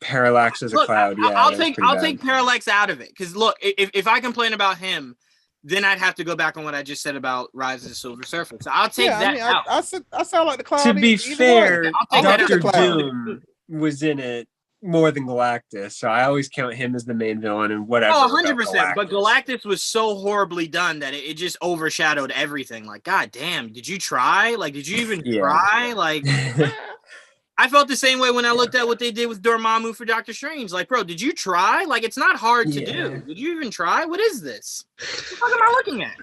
Parallax as a cloud, yeah. I'll take Parallax out of it. Because, look, if I complain about him, then I'd have to go back on what I just said about Rise of the Silver Surfer. So I'll take that out. I sound like the cloud. To be fair, Dr. Doom Doom was in it more than Galactus, so I always count him as the main villain and whatever. Oh, 100%. But Galactus was so horribly done that it just overshadowed everything. Like, god damn, did you try? Like, did you even try? Like, I felt the same way when I looked at what they did with Dormammu for Doctor Strange. Like, bro, did you try? Like, it's not hard to do. Did you even try? What is this? What the fuck am I looking at?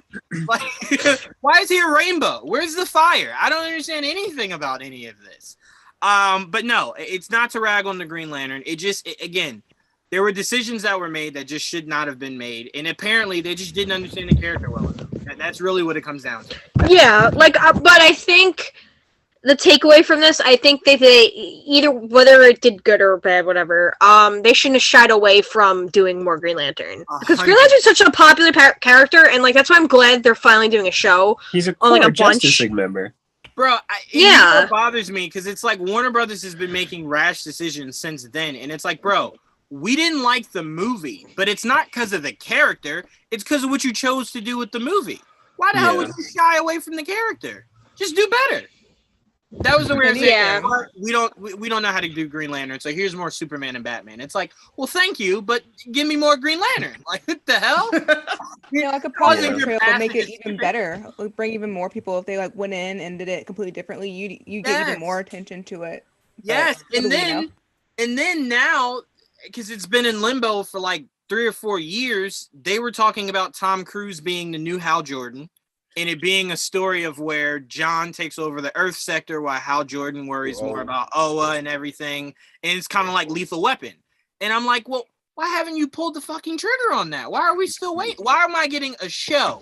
Like, why is he a rainbow? Where's the fire? I don't understand anything about any of this. But no, it's not to rag on the Green Lantern. Again, there were decisions that were made that just should not have been made, and apparently they just didn't understand the character well enough. That's really what it comes down to. Yeah, like, but I think the takeaway from this, I think they either, whether it did good or bad, whatever, they shouldn't have shied away from doing more Green Lantern. Because Green Lantern's such a popular character, and like that's why I'm glad they're finally doing a show. He's a core Justice League member. Bro, it bothers me because it's like Warner Brothers has been making rash decisions since then, and it's like, bro, we didn't like the movie, but it's not because of the character, it's because of what you chose to do with the movie. Why the hell would you shy away from the character? Just do better. That was the weird thing. Yeah. We don't know how to do Green Lantern, so here's more Superman and Batman. It's like, well, thank you, but give me more Green Lantern. Like, what the hell? Like a project trail would make it even better. Like, bring even more people if they like went in and did it completely differently. You get even more attention to it. Yes, and then now, because it's been in limbo for like 3 or 4 years, they were talking about Tom Cruise being the new Hal Jordan. And it being a story of where John takes over the Earth sector while Hal Jordan worries more about Oa and everything. And it's kind of like Lethal Weapon. And I'm like, well, why haven't you pulled the fucking trigger on that? Why are we still waiting? Why am I getting a show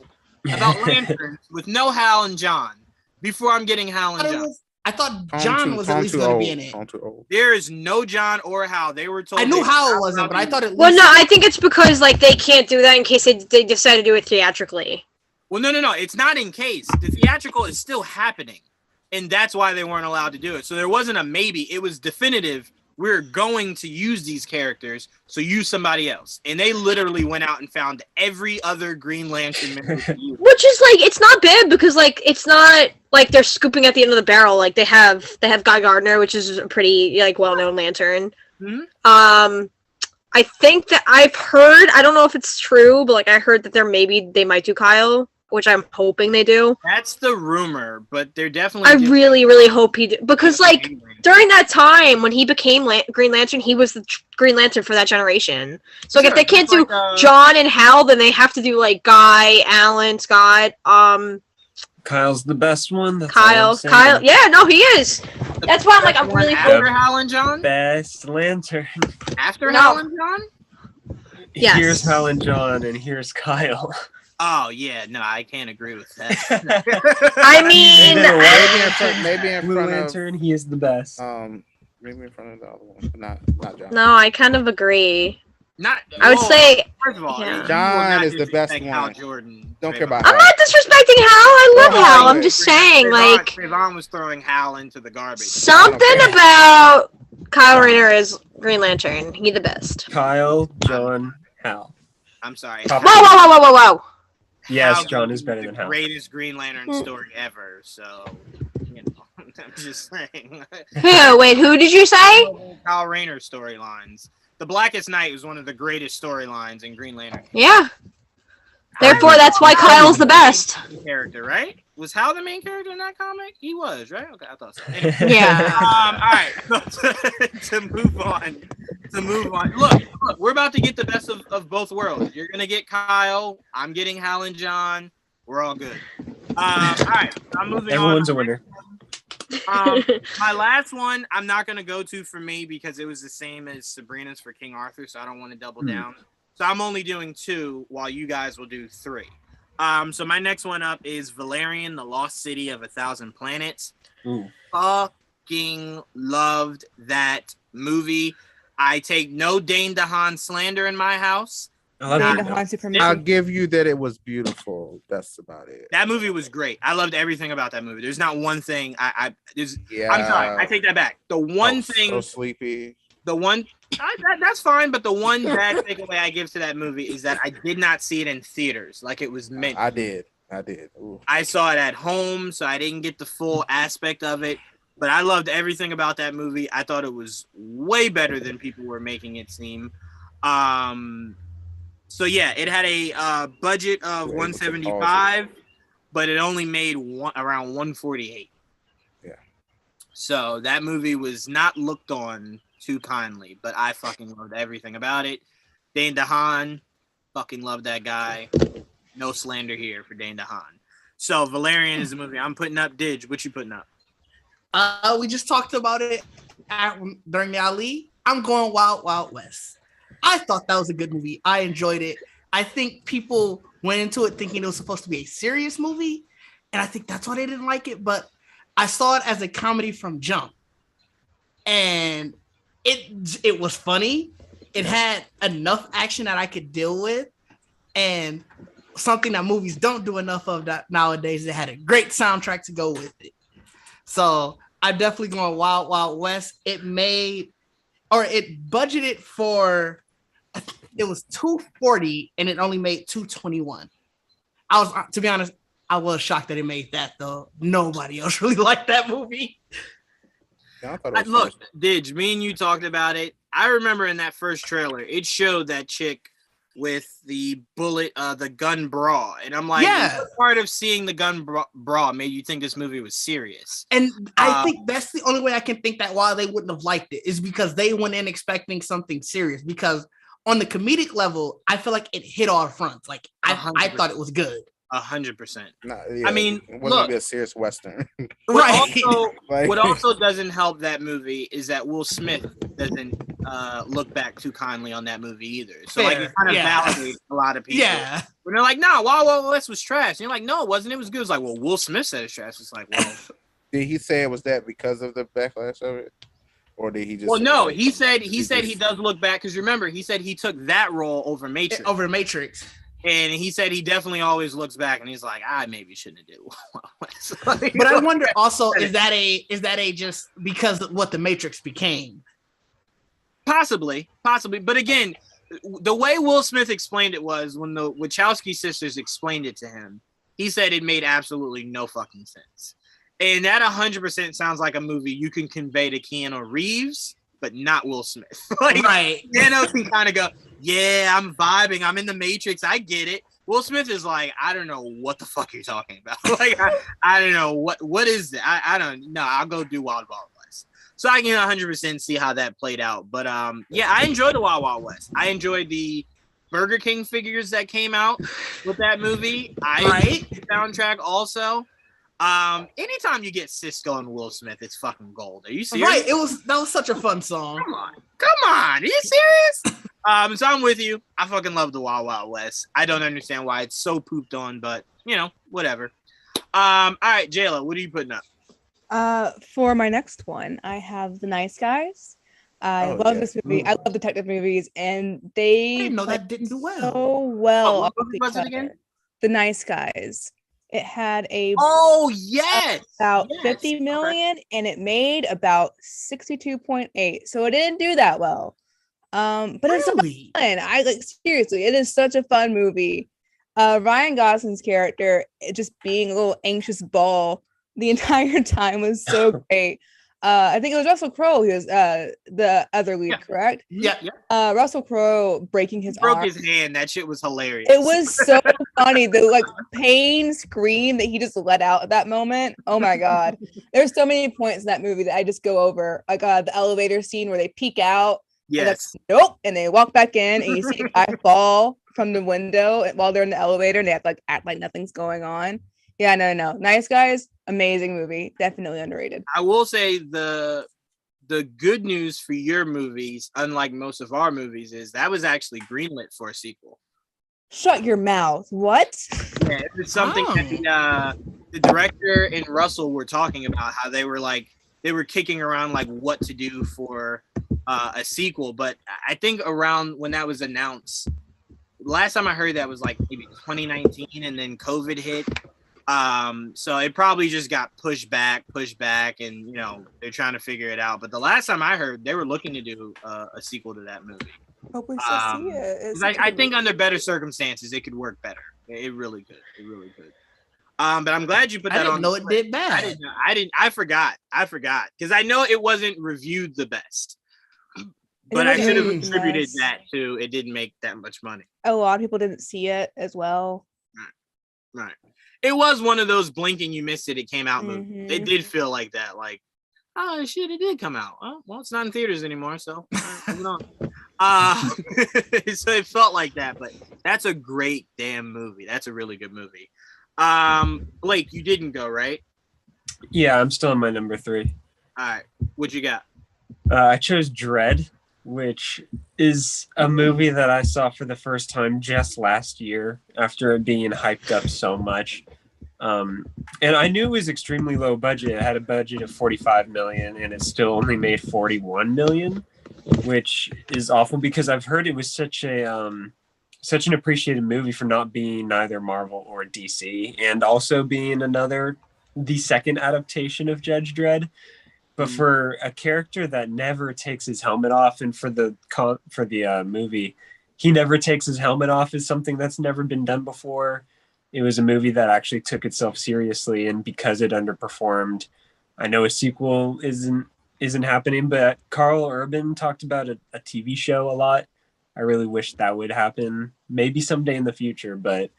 about lanterns with no Hal and John before I'm getting Hal and John? I thought John was at least going to be in it. There is no John or Hal. They were told. I knew Hal wasn't, but I thought it. Well, no, I think it's because like they can't do that in case they decide to do it theatrically. Well, no. It's not in case. The theatrical is still happening. And that's why they weren't allowed to do it. So there wasn't a maybe. It was definitive. We're going to use these characters. So use somebody else. And they literally went out and found every other Green Lantern member. Which is like, it's not bad because like, it's not like they're scooping at the end of the barrel. Like they have Guy Gardner, which is a pretty like well-known Lantern. Mm-hmm. I think that I've heard, I don't know if it's true, but like I heard that they might do Kyle, which I'm hoping they do. That's the rumor, but they're definitely. I really, really hope he do, because like during that time when he became Green Lantern, he was the Green Lantern for that generation. So like, if they can't do John and Hal, then they have to do like Guy, Alan, Scott. Kyle's the best one. That's Kyle, yeah, no, he is. That's why I'm like, I'm really after Hal and John. Best Lantern. After Hal and John. Yes. Here's Hal and John, and here's Kyle. Oh yeah, no, I can't agree with that. I mean, maybe in Blue front Lantern, he is the best. Maybe in front of the other one, not John. No, I kind of agree. I would say, first of all, John is the best one. Hal Jordan. Don't care about. I'm not disrespecting Hal. I love Hal. I'm just saying, like, Trayvon was throwing Hal into the garbage. Something about Kyle Rayner is Green Lantern. He the best. Kyle, John, Hal. I'm sorry. Whoa. Yes, Hal John is better than Hal. Greatest Green Lantern story ever. So, you know, I'm just saying. Wait, who did you say? Kyle Rayner storylines. The Blackest Night was one of the greatest storylines in Green Lantern. Yeah. Therefore, that's why Kyle's the best. Character, right? Was Hal the main character in that comic? He was, right? Okay, I thought so. Anyway, Yeah. all right. To move on. Look, we're about to get the best of both worlds. You're gonna get Kyle. I'm getting Hal and John. We're all good. All right. I'm moving on. Everyone's a winner. My last one, I'm not gonna go to for me because it was the same as Sabrina's for King Arthur, so I don't want to double down. So I'm only doing 2 while you guys will do 3. So my next one up is Valerian, the Lost City of 1,000 Planets. Ooh. Fucking loved that movie. I take no Dane DeHaan slander in my house. I'll give you that it was beautiful. That's about it. That movie was great. I loved everything about that movie. There's not one thing I'm sorry. I take that back. The one thing. So sleepy. The one. That's fine. But the one bad takeaway I give to that movie is that I did not see it in theaters like it was meant. I did. Ooh. I saw it at home, so I didn't get the full aspect of it. But I loved everything about that movie. I thought it was way better than people were making it seem. So yeah, it had a budget of 175, but it only made around 148. Yeah. So that movie was not looked on too kindly, but I fucking loved everything about it. Dane DeHaan, fucking love that guy. No slander here for Dane DeHaan. So Valerian is the movie I'm putting up. Didge, what you putting up? We just talked about it during the Ali. I'm going Wild Wild West. I thought that was a good movie. I enjoyed it. I think people went into it thinking it was supposed to be a serious movie, and I think that's why they didn't like it. But I saw it as a comedy from jump, and it was funny. It had enough action that I could deal with, and something that movies don't do enough of that nowadays. It had a great soundtrack to go with it. So I'm definitely going Wild Wild West. It budgeted for, it was $240 and it only made $221. To be honest, I was shocked that it made that though. Nobody else really liked that movie. Yeah, Look, Didge, me and you talked about it. I remember in that first trailer, it showed that chick with the bullet, the gun bra, and I'm like, what part of seeing the gun bra made you think this movie was serious? And I think that's the only way I can think that why they wouldn't have liked it is because they went in expecting something serious. Because on the comedic level, I feel like it hit all fronts. Like I thought it was good. 100%. I mean, it wasn't be a serious Western. Right. What also doesn't help that movie is that Will Smith doesn't look back too kindly on that movie either. So like it kind of validates a lot of people. Yeah. When they're like, nah, Wild Wild West was trash. And you're like, no, it wasn't. It was good. It's like, well, Will Smith said it's trash. It's like, well. Did he say it was that because of the backlash of it? Or did he just? Well, no, he said he does look back because remember he said he took that role over Matrix. And he said he definitely always looks back and he's like, I maybe shouldn't have did. But I wonder also, is that a just because of what the Matrix became? Possibly. But again, the way Will Smith explained it was when the Wachowski sisters explained it to him, he said it made absolutely no fucking sense. And that 100% sounds like a movie you can convey to Keanu Reeves, but not Will Smith. Right. Keanu can kind of go, yeah, I'm vibing. I'm in the Matrix. I get it. Will Smith is like, I don't know what the fuck you're talking about. Like, I don't know. What is that? I don't know. I'll go do Wild Wild West. So I can 100% see how that played out. But yeah, I enjoyed the Wild Wild West. I enjoyed the Burger King figures that came out with that movie. I enjoyed the soundtrack also. Anytime you get Cisco and Will Smith, it's fucking gold. Are you serious? Right. That was such a fun song. Come on. Are you serious? So I'm with you. I fucking love the Wild Wild West. I don't understand why it's so pooped on, but you know, whatever. All right, Jayla, what are you putting up? For my next one, I have The Nice Guys. I love this movie. I love detective movies, and I didn't know that didn't do well. So well. What was it again? The Nice Guys. It had about 50 million and it made about 62.8. So it didn't do that well. But it's so fun. Seriously, it is such a fun movie. Ryan Gosling's character just being a little anxious ball the entire time was so great. I think it was Russell Crowe who was the other lead, correct? Yeah. Russell Crowe breaking his arm. Broke his hand. That shit was hilarious. It was so funny. The pain scream that he just let out at that moment. Oh my god. There's so many points in that movie that I just go over. Like the elevator scene where they peek out. Yes. And they walk back in and you see a guy fall from the window while they're in the elevator and they have to act like nothing's going on. Yeah, no. Nice Guys, amazing movie. Definitely underrated. I will say the the good news for your movies, unlike most of our movies, is that was actually greenlit for a sequel. Shut your mouth. What? Yeah, it's something that the director and Russell were talking about, how they were kicking around like what to do for a sequel. But I think around when that was announced, last time I heard that was like maybe 2019, and then COVID hit. So it probably just got pushed back, and you know they're trying to figure it out. But the last time I heard, they were looking to do a sequel to that movie. Hope we still see it. I think under better circumstances, it could work better. It really could. It really could. But I'm glad you put that on. I didn't know it did bad. I forgot because I know it wasn't reviewed the best. But I should have attributed that to it didn't make that much money. A lot of people didn't see it as well. Right. It was one of those blinking you missed it. It came out movies. It did feel like that. Like, oh shit, it did come out. Oh, well, it's not in theaters anymore. So moving on. So it felt like that. But that's a great damn movie. That's a really good movie. Blake, you didn't go, right? Yeah, I'm still on my number 3. All right. What you got? I chose Dread, which is a movie that I saw for the first time just last year after it being hyped up so much. And I knew it was extremely low budget. It had a budget of $45 million and it still only made $41 million, which is awful because I've heard it was such an appreciated movie for not being neither Marvel or DC, and also being the second adaptation of Judge Dredd. But for a character that never takes his helmet off, and for the movie, he never takes his helmet off, is something that's never been done before. It was a movie that actually took itself seriously, and because it underperformed, I know a sequel isn't happening. But Carl Urban talked about a TV show a lot. I really wish that would happen, maybe someday in the future. But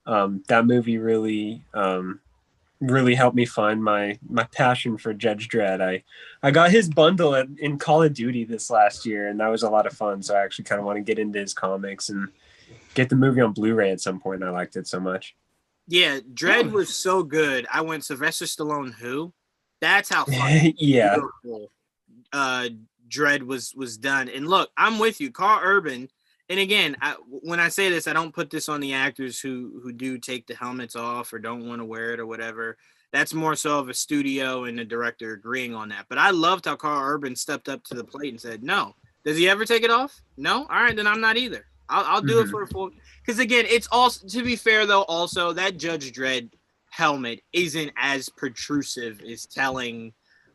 that movie really helped me find my passion for Judge Dredd. I got his bundle in Call of Duty this last year, and that was a lot of fun. So I actually kind of want to get into his comics and get the movie on Blu-ray at some point. I liked it so much. Yeah, Dredd was so good. I went Sylvester Stallone who? That's how fucking beautiful Dredd was done. And look, I'm with you. Carl Urban, and again, when I say this, I don't put this on the actors who do take the helmets off or don't want to wear it or whatever. That's more so of a studio and the director agreeing on that. But I loved how Carl Urban stepped up to the plate and said, no. Does he ever take it off? No? All right, then I'm not either. I'll do it for a full... Because again, it's also, to be fair though, also, that Judge Dredd helmet isn't as protrusive as telling...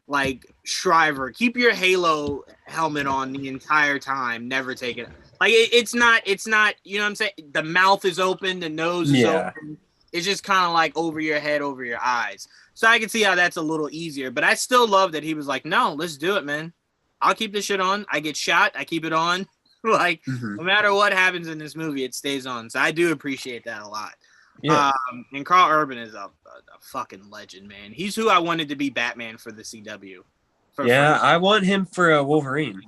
like Shriver, keep your Halo helmet on the entire time, never take it. Like it's not, you know what I'm saying? The mouth is open, the nose is open. It's just kind of like over your head, over your eyes. So I can see how that's a little easier, but I still love that he was like, no, let's do it, man. I'll keep this shit on. I get shot, I keep it on. Like no matter what happens in this movie, it stays on. So I do appreciate that a lot. Yeah. And Carl Urban is a fucking legend, man. He's who I wanted to be Batman for the CW. I want him for a Wolverine.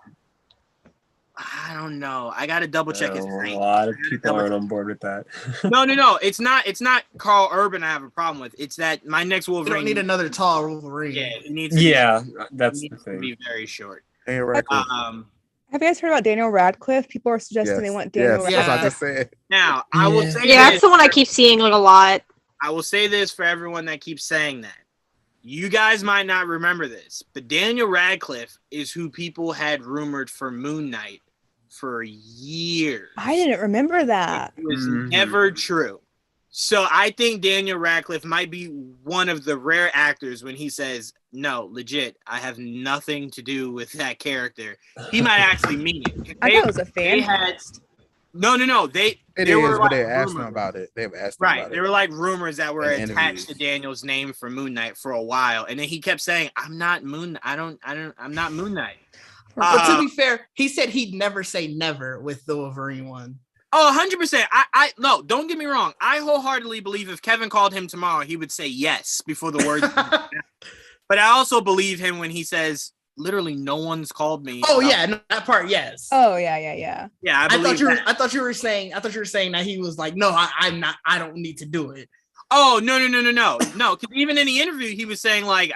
I don't know. I gotta double check his name. A lot of people aren't on board with that. No. It's not Carl Urban I have a problem with. It's that my next Wolverine. You don't need another tall Wolverine. Yeah, he needs to that's the thing. Be very short. Hey, Radcliffe. Have you guys heard about Daniel Radcliffe? People are suggesting they want Daniel Radcliffe. That's what I just said. Now, I will say that's the one I keep seeing like a lot. I will say this for everyone that keeps saying that. You guys might not remember this, but Daniel Radcliffe is who people had rumored for Moon Knight for years. I didn't remember that. It was never true. So I think Daniel Radcliffe might be one of the rare actors when he says, no, legit, I have nothing to do with that character. He might actually mean it. I thought it was a fan cast. No. But they asked him about it. They've asked him about it. There were like rumors that were attached to Daniel's name for Moon Knight for a while, and then he kept saying, "I'm not Moon. I'm not Moon Knight." But to be fair, he said he'd never say never with the Wolverine one. Oh, 100%. No, don't get me wrong. I wholeheartedly believe if Kevin called him tomorrow, he would say yes before the word. But I also believe him when he says, literally, no one's called me. Oh yeah, no, that part, yes. Oh yeah. Yeah, I thought you were saying that he was like, no, I'm not. I don't need to do it. Oh no. Because even in the interview, he was saying like,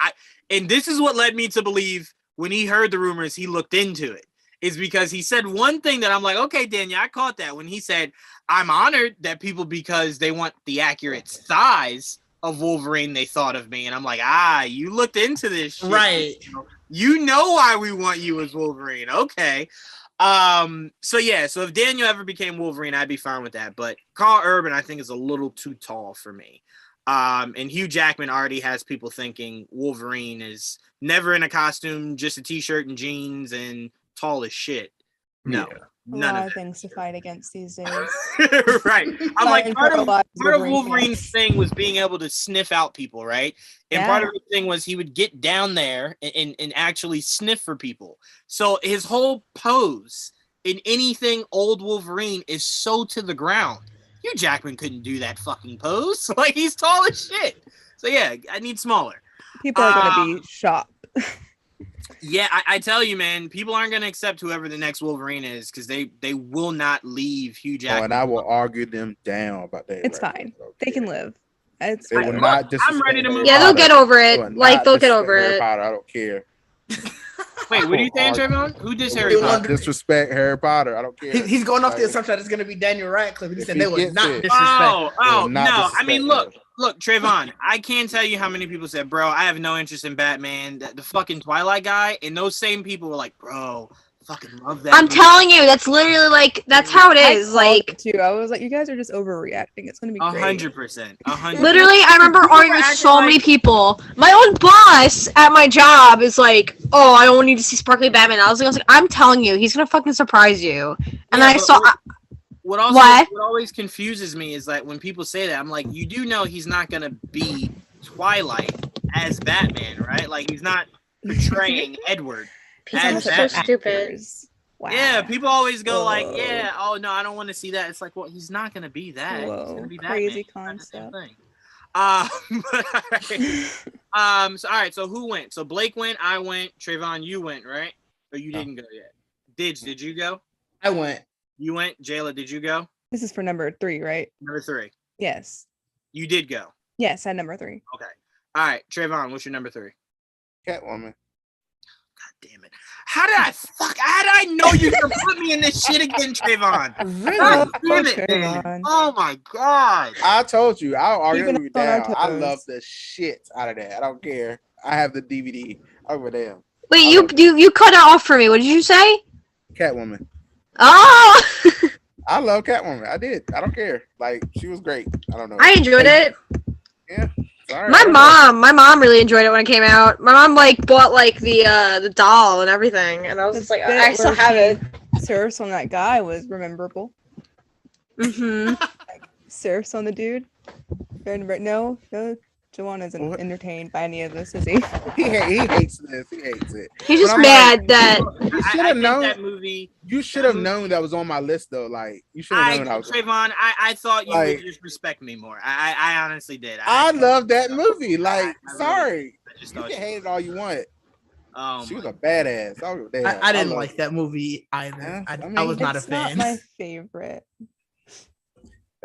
I and this is what led me to believe when he heard the rumors, he looked into it. Is because he said one thing that I'm like, okay, Daniel, I caught that when he said, I'm honored that people, because they want the accurate size of Wolverine, they thought of me. And I'm like, you looked into this shit. Right. You know why we want you as Wolverine. Okay. So if Daniel ever became Wolverine, I'd be fine with that. But Carl Urban, I think, is a little too tall for me. And Hugh Jackman already has people thinking Wolverine is never in a costume, just a t-shirt and jeans and tall as shit. No, none a lot of of things to fight against these days. Right. I'm like, part of Wolverine's thing was being able to sniff out people, right? And part of the thing was he would get down there and actually sniff for people. So his whole pose in anything old Wolverine is so to the ground. Hugh Jackman couldn't do that fucking pose. Like, he's tall as shit. So yeah, I need smaller. People are going to be shocked. Yeah, I tell you, man, people aren't going to accept whoever the next Wolverine is because they will not leave Hugh Jackman. And I will argue them down about that. It's fine. They can live. They will not I'm ready to move. Yeah, they'll get over it. Like, they'll get over it. Potter, I don't care. Wait, what are you saying, Trayvon? Who did Harry Potter? Disrespect Harry Potter. I don't care. He's going off the assumption that it's going to be Daniel Radcliffe. He said they would not disrespect. Oh, no. I mean, look, Trayvon, I can't tell you how many people said, bro, I have no interest in Batman. The fucking Twilight guy. And those same people were like, bro, fucking love that. I'm telling you, that's literally like, that's how it is. Like, I was like, you guys are just overreacting. It's gonna be great. 100%. Literally, I remember arguing with so many people. My own boss at my job is like, oh, I don't need to see Sparkly Batman. I was like, I'm telling you, he's gonna fucking surprise you. And then I saw. What always confuses me is that when people say that, I'm like, you do know he's not gonna be Twilight as Batman, right? Like, he's not portraying Edward. That's so stupid. Wow. Yeah, people always go like, yeah, oh no, I don't want to see that. It's like, well, he's not gonna be that. Whoa, he's gonna be crazy Batman. concept. So all right, so who went? So Blake went, I went, Trayvon, you went, right? Or you didn't go yet? Did you go? I went. You went? Jayla, did you go? This is for number 3, right? Number 3. Yes. You did go. Yes, I had number 3. Okay. All right, Trayvon, what's your number 3? Catwoman. God damn it. How did I know you were put me in this shit again, Trayvon? God damn it, man. Oh my God. I told you, I'll argue with you down. I love the shit out of that. I don't care. I have the DVD. Over there. Wait, you cut it off for me. What did you say? Catwoman. Oh! I love Catwoman. I did. I don't care. Like, she was great. I don't know. I enjoyed it. Yeah. Sorry, my mom really enjoyed it when it came out. My mom like bought like the doll and everything, and I was just like, I still have it. Surfs on that guy was rememberable. Mm-hmm. Surfs on the dude. No, Jawan isn't entertained by any of this, is he? He hates this. He hates it. He's just mad that you should have known that movie. You should have known that was on my list, though. Like, you should have known. Trayvon, I thought you would just respect me more. I honestly did. I love that movie. Like, sorry, you can hate it all you want. She was a badass. I didn't like that movie either. I was not a fan. It's not my favorite.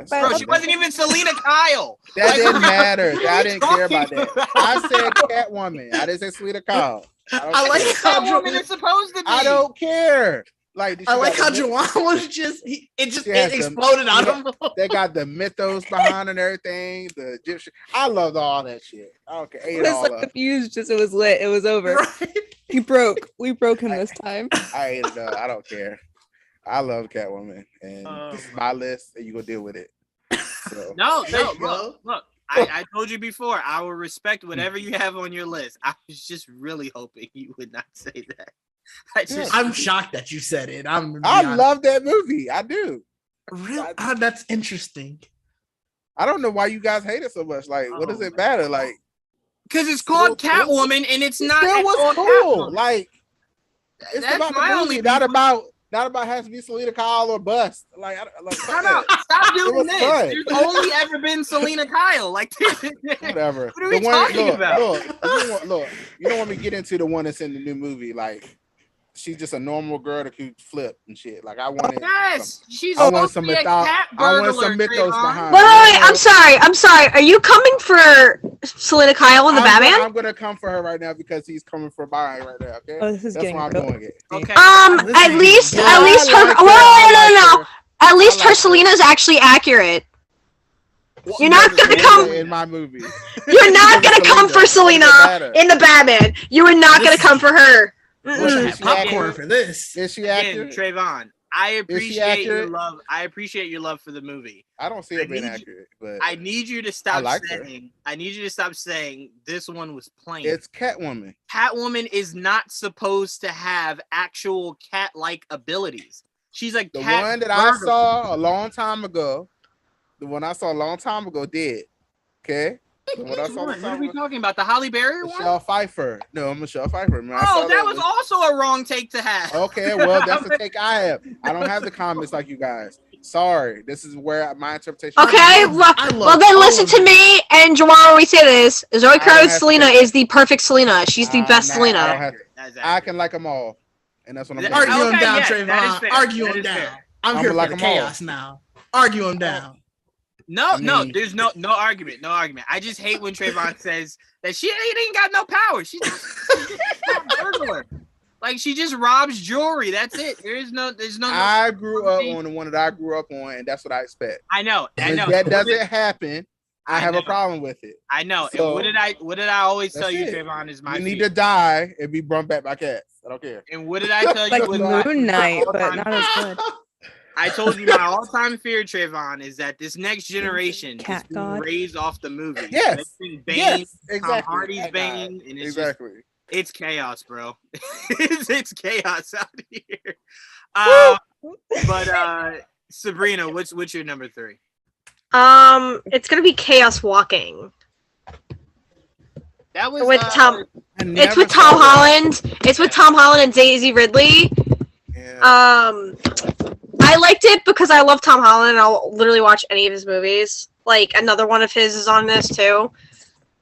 Bro, she wasn't even Selena Kyle. That didn't matter. I didn't care about that. I said Catwoman. I didn't say Selena Kyle. I like how Catwoman is supposed to be. I don't care. Like, I like how Jawan was just it exploded out of him. They got the mythos behind and everything. The Egyptian. I loved all that shit. I don't care. It's like the fuse just it was lit. It was over. Right. He broke. We broke him this time. I ate it up. I don't care. I love Catwoman, and this is my list, and you gonna deal with it. So. No, look. I told you before, I will respect whatever you have on your list. I was just really hoping you would not say that. I'm shocked that you said it. I love that movie. I do. Really? That's interesting. I don't know why you guys hate it so much. Like, what does it matter? Like, because it's called Catwoman, and it's not. It was cool. Like, it's that's about my the only movie, not about has to be Selena Kyle or bust. Like, stop doing this. Fun. There's only ever been Selena Kyle. Like, whatever. What are we talking about? Look, you don't want me to get into the one that's in the new movie. Like, she's just a normal girl that could flip and shit. Like I wanted. She's I wanted supposed some to be a mythos. cat I wanted burglar, some mythos Trayvon. behind. Wait, I'm sorry. Are you coming for Selena Kyle in the Batman? I'm gonna come for her right now because he's coming for Brian right now. Okay, Oh, this is that's getting why I'm real. doing it. Okay. At least her. No. At least her Selena's actually accurate. You're not gonna come in my movie. You're not gonna come for Selena in the Batman. You are not gonna come for her. Popcorn for this. Is she accurate? Trayvon, I appreciate your love. I appreciate your love for the movie. I don't see it being accurate, but I need you to stop saying. I need you to stop saying this one was plain. It's Catwoman. Catwoman is not supposed to have actual cat-like abilities. She's a the cat one that I saw a long time ago. The one I saw a long time ago did. Okay. What are we talking about? The Halle Berry one? Michelle Pfeiffer. No, I'm Michelle Pfeiffer. Man. That was also a wrong take to have. Okay, well, that's the take I have. I don't have the comments like you guys. Sorry. This is where my interpretation. Okay, well then listen to me and Jamar. We say this: Zoe Kravitz Selena is the perfect Selena. She's the best Selena. I can like them all, and that's what I'm doing. Argue him down, Trayvon. Argue him down. I'm here for the chaos now. Argue him down. No, there's no argument. I just hate when Trayvon says that she ain't got no power. She's not a burglar. Like she just robs jewelry. That's it. There's no. I grew up on the one that I grew up on, and that's what I expect. I know. If that doesn't happen, I have a problem with it. I know. So, and what did I always tell you, Trayvon? Is my. You need to die and be brought back by cats. I don't care. And what did I tell you? Like Moon Knight, but not as good. I told you my all-time fear, Trayvon, is that this next generation is being raised off the movie. Yes. Bane, exactly. Tom Hardy's Bane, and it's exactly. It's chaos, bro. it's chaos out here. But Sabrina, what's your number 3? It's gonna be Chaos Walking. That was with Tom. It's with Tom Holland. It's with Tom Holland and Daisy Ridley. Yeah. I liked it because I love Tom Holland and I'll literally watch any of his movies. Like another one of his is on this too.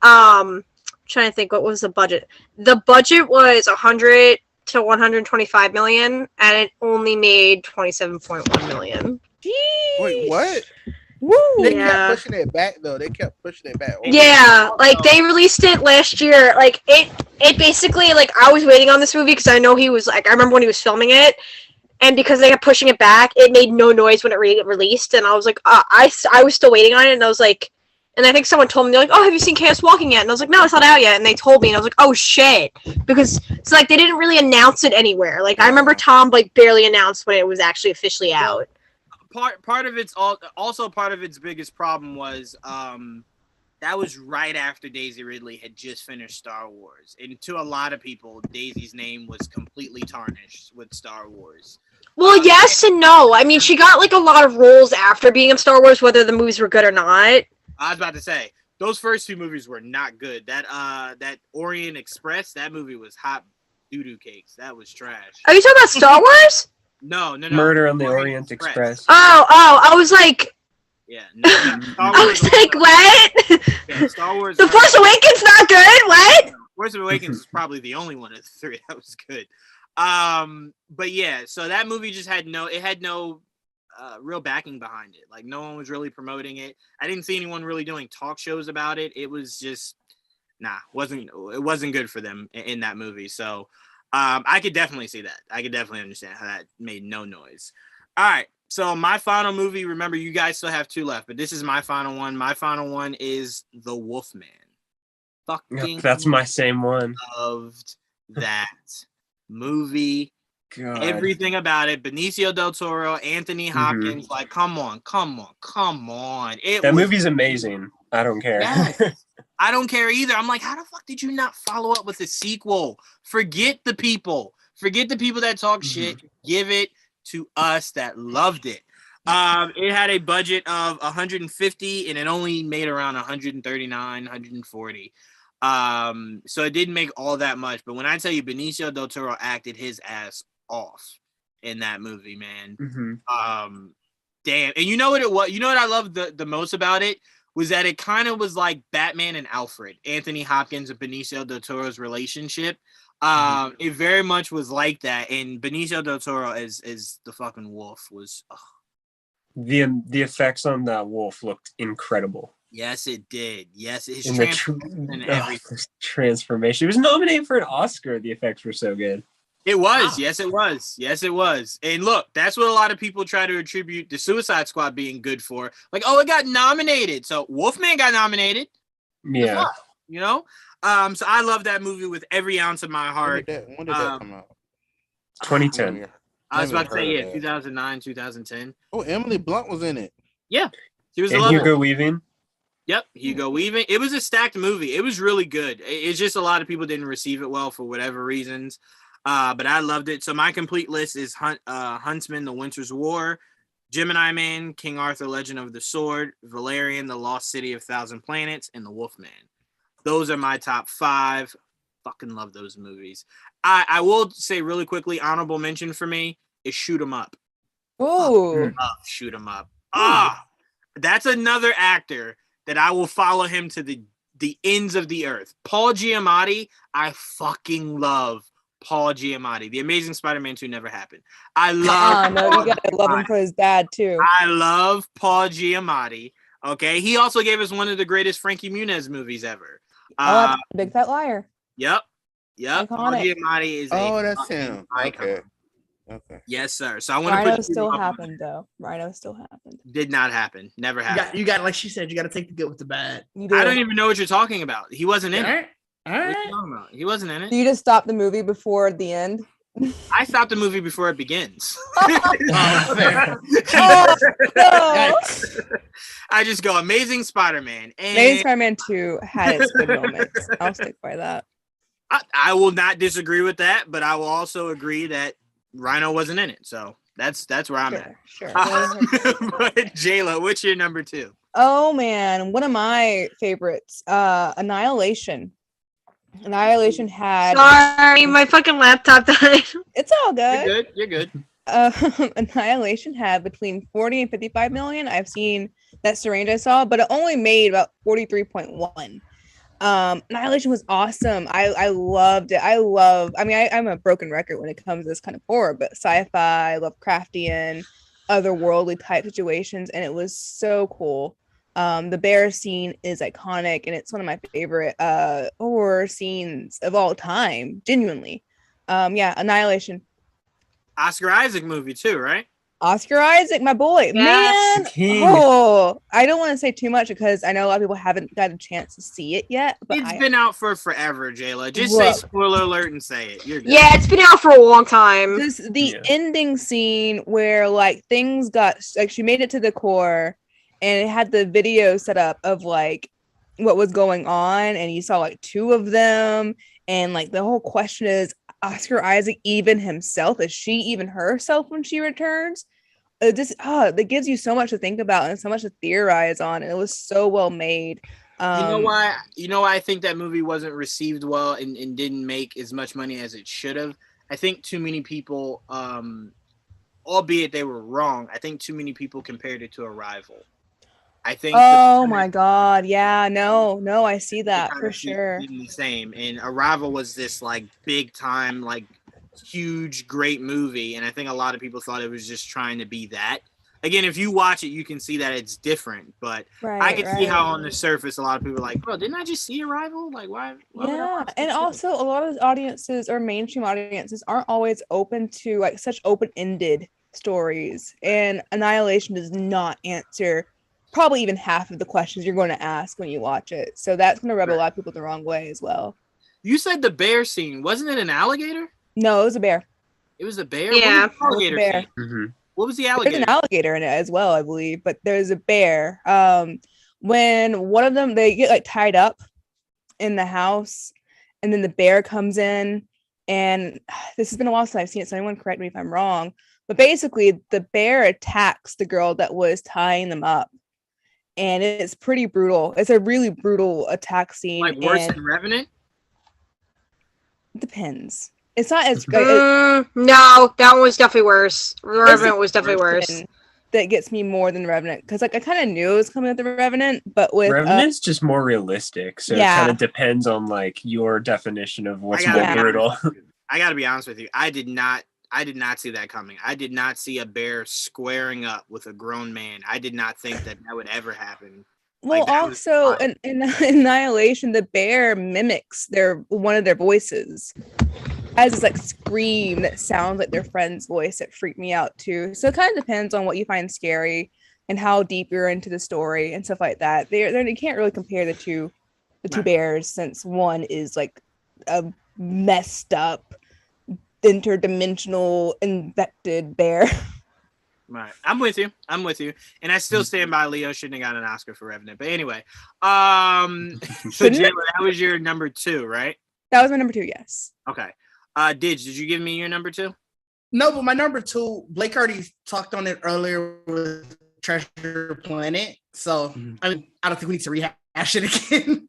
I'm trying to think, what was the budget? The budget was 100 to 125 million and it only made 27.1 million. Jeez. Wait, what? Woo! They kept pushing it back though. They kept pushing it back. Yeah, like they released it last year. Like it basically, like I was waiting on this movie because I know he was like, I remember when he was filming it. And because they kept pushing it back, it made no noise when it released. And I was like, I was still waiting on it. And I was like, and I think someone told me, they're like, oh, have you seen Chaos Walking yet? And I was like, no, it's not out yet. And they told me, and I was like, oh, shit. Because it's like, they didn't really announce it anywhere. Like, I remember Tom, like, barely announced when it was actually officially out. Part of its also part of its biggest problem was that was right after Daisy Ridley had just finished Star Wars. And to a lot of people, Daisy's name was completely tarnished with Star Wars. Well, yes and no. I mean, she got, like, a lot of roles after being in Star Wars, whether the movies were good or not. I was about to say, those first 2 movies were not good. That Orient Express, that movie was hot doo-doo cakes. That was trash. Are you talking about Star Wars? No. Murder on the Orient Express. Oh, I was like... Yeah. No. I was like, what? Yeah, Star Wars. The Force Awakens not good? What? Force Awakens is probably the only one of the 3 that was good. But yeah, so that movie just had no real backing behind it. Like no one was really promoting it. I didn't see anyone really doing talk shows about it. It was just it wasn't good for them in that movie. So I could definitely see that. I could definitely understand how that made no noise. All right. So my final movie, remember you guys still have 2 left, but this is my final one. My final one is The Wolfman. Fucking that's my same one. Loved that movie. God. Everything about it. Benicio del Toro, Anthony Hopkins. Like, come on. That movie's amazing. I don't care. Yes. I don't care either. I'm like, how the fuck did you not follow up with a sequel? Forget the people that talk shit. Give it to us that loved it. It had a budget of 150 and it only made around 139, 140. So it didn't make all that much, but when I tell you Benicio del Toro acted his ass off in that movie, man. Damn. And you know what it was? You know what I loved the most about it was that it kind of was like Batman and Alfred, Anthony Hopkins and Benicio del Toro's relationship. It very much was like that, and Benicio del Toro as the fucking wolf was. The effects on that wolf looked incredible. Yes, it did. Yes, his transformation. It was nominated for an Oscar. The effects were so good. It was. Wow. Yes, it was. Yes, it was. And look, that's what a lot of people try to attribute the Suicide Squad being good for. Like, oh, it got nominated. So Wolfman got nominated. Yeah. You know? So I love that movie with every ounce of my heart. When did that come out? 2010. I was about to say, 2009, 2010. Oh, Emily Blunt was in it. Yeah. She was and Hugo Weaving. Yep, Hugo Weaving. It was a stacked movie. It was really good. It's just a lot of people didn't receive it well for whatever reasons. But I loved it. So my complete list is Huntsman, The Winter's War, Gemini Man, King Arthur, Legend of the Sword, Valerian, The Lost City of Thousand Planets, and The Wolfman. Those are my top 5. Fucking love those movies. I will say really quickly, honorable mention for me is Shoot 'Em Up. Ooh. Shoot 'Em Up. That's another actor that I will follow him to the ends of the earth. Paul Giamatti, I fucking love Paul Giamatti. The Amazing Spider-Man 2 never happened. I love you gotta love him for his dad too. I love Paul Giamatti. Okay. He also gave us one of the greatest Frankie Muniz movies ever. Big Fat Liar. Yep. Iconic. Paul Giamatti is that's him. Icon. Okay. Yes, sir. So I want to Rhino still happened though. Rhino still happened. Did not happen. Never happened. You got like she said, you got to take the good with the bad. I don't even know what you're talking about. He wasn't in it. All right. He wasn't in it. You just stopped the movie before the end. I stopped the movie before it begins. No. I just go Amazing Spider-Man. And Amazing Spider-Man 2 had its good moments. I'll stick by that. I will not disagree with that, but I will also agree that Rhino wasn't in it. So that's where I'm at. Sure. But Jayla, what's your number 2? Oh man, one of my favorites, Annihilation. Annihilation had. Sorry, my fucking laptop died. It's all good. You're good. Annihilation had between 40 and 55 million. I've seen that's the range I saw, but it only made about 43.1. Annihilation was awesome. I loved it. I'm a broken record when it comes to this kind of horror, but sci-fi, Lovecraftian, otherworldly type situations, and it was so cool. The bear scene is iconic, and it's one of my favorite horror scenes of all time, genuinely. Annihilation. Oscar Isaac movie too, right? Oscar Isaac, my boy. Yes. Man. Oh, I don't want to say too much because I know a lot of people haven't got a chance to see it yet. But it's been out for forever, Jayla. Just say spoiler alert and say it. You're good. Yeah, it's been out for a long time. The ending scene where like things got like she made it to the core and it had the video set up of like what was going on, and you saw like 2 of them, and like the whole question is Oscar Isaac even himself? Is she even herself when she returns? That gives you so much to think about and so much to theorize on. And it was so well made. You know why I think that movie wasn't received well and didn't make as much money as it should have? I think too many people, albeit they were wrong, I think too many people compared it to Arrival. I think. Oh my God! Yeah, no, I see that for sure. The same, and Arrival was this like big time, like huge, great movie, and I think a lot of people thought it was just trying to be that. Again, if you watch it, you can see that it's different, but I can see how on the surface a lot of people are like, "Bro, didn't I just see Arrival? Like, why yeah, and also a lot of audiences or mainstream audiences aren't always open to like such open-ended stories, and Annihilation does not answer probably even half of the questions you're going to ask when you watch it. So that's going to rub a lot of people the wrong way as well. You said the bear scene. Wasn't it an alligator? No, it was a bear. It was a bear? Yeah. What was the alligator bear. Mm-hmm. What was the alligator? There's an alligator in it as well, I believe. But there's a bear. When one of them, they get like tied up in the house, and then the bear comes in. And this has been a while since I've seen it, so anyone correct me if I'm wrong. But basically, the bear attacks the girl that was tying them up. And it's pretty brutal. It's a really brutal attack scene. Like worse than Revenant? Depends. It's not as good. No, that one was definitely worse. Revenant was definitely worse. that gets me more than Revenant, because like I kind of knew it was coming with the Revenant, but with Revenant's just more realistic, so it kind of depends on like your definition of what's more brutal. I gotta be honest with you. I did not see that coming. I did not see a bear squaring up with a grown man. I did not think that would ever happen. Well, also in Annihilation, the bear mimics one of their voices. Has this like scream that sounds like their friend's voice. That freaked me out too. So it kind of depends on what you find scary and how deep you're into the story and stuff like that. You can't really compare the two bears, since one is like a messed up, interdimensional, infected bear. Right. I'm with you. And I still stand by Leo shouldn't have got an Oscar for Revenant. But anyway, so Jayla, that was your number 2, right? That was my number 2, yes. Okay. Did you give me your number 2? No, but my number 2, Blake already talked on it earlier with Treasure Planet. So I don't think we need to rehash it again.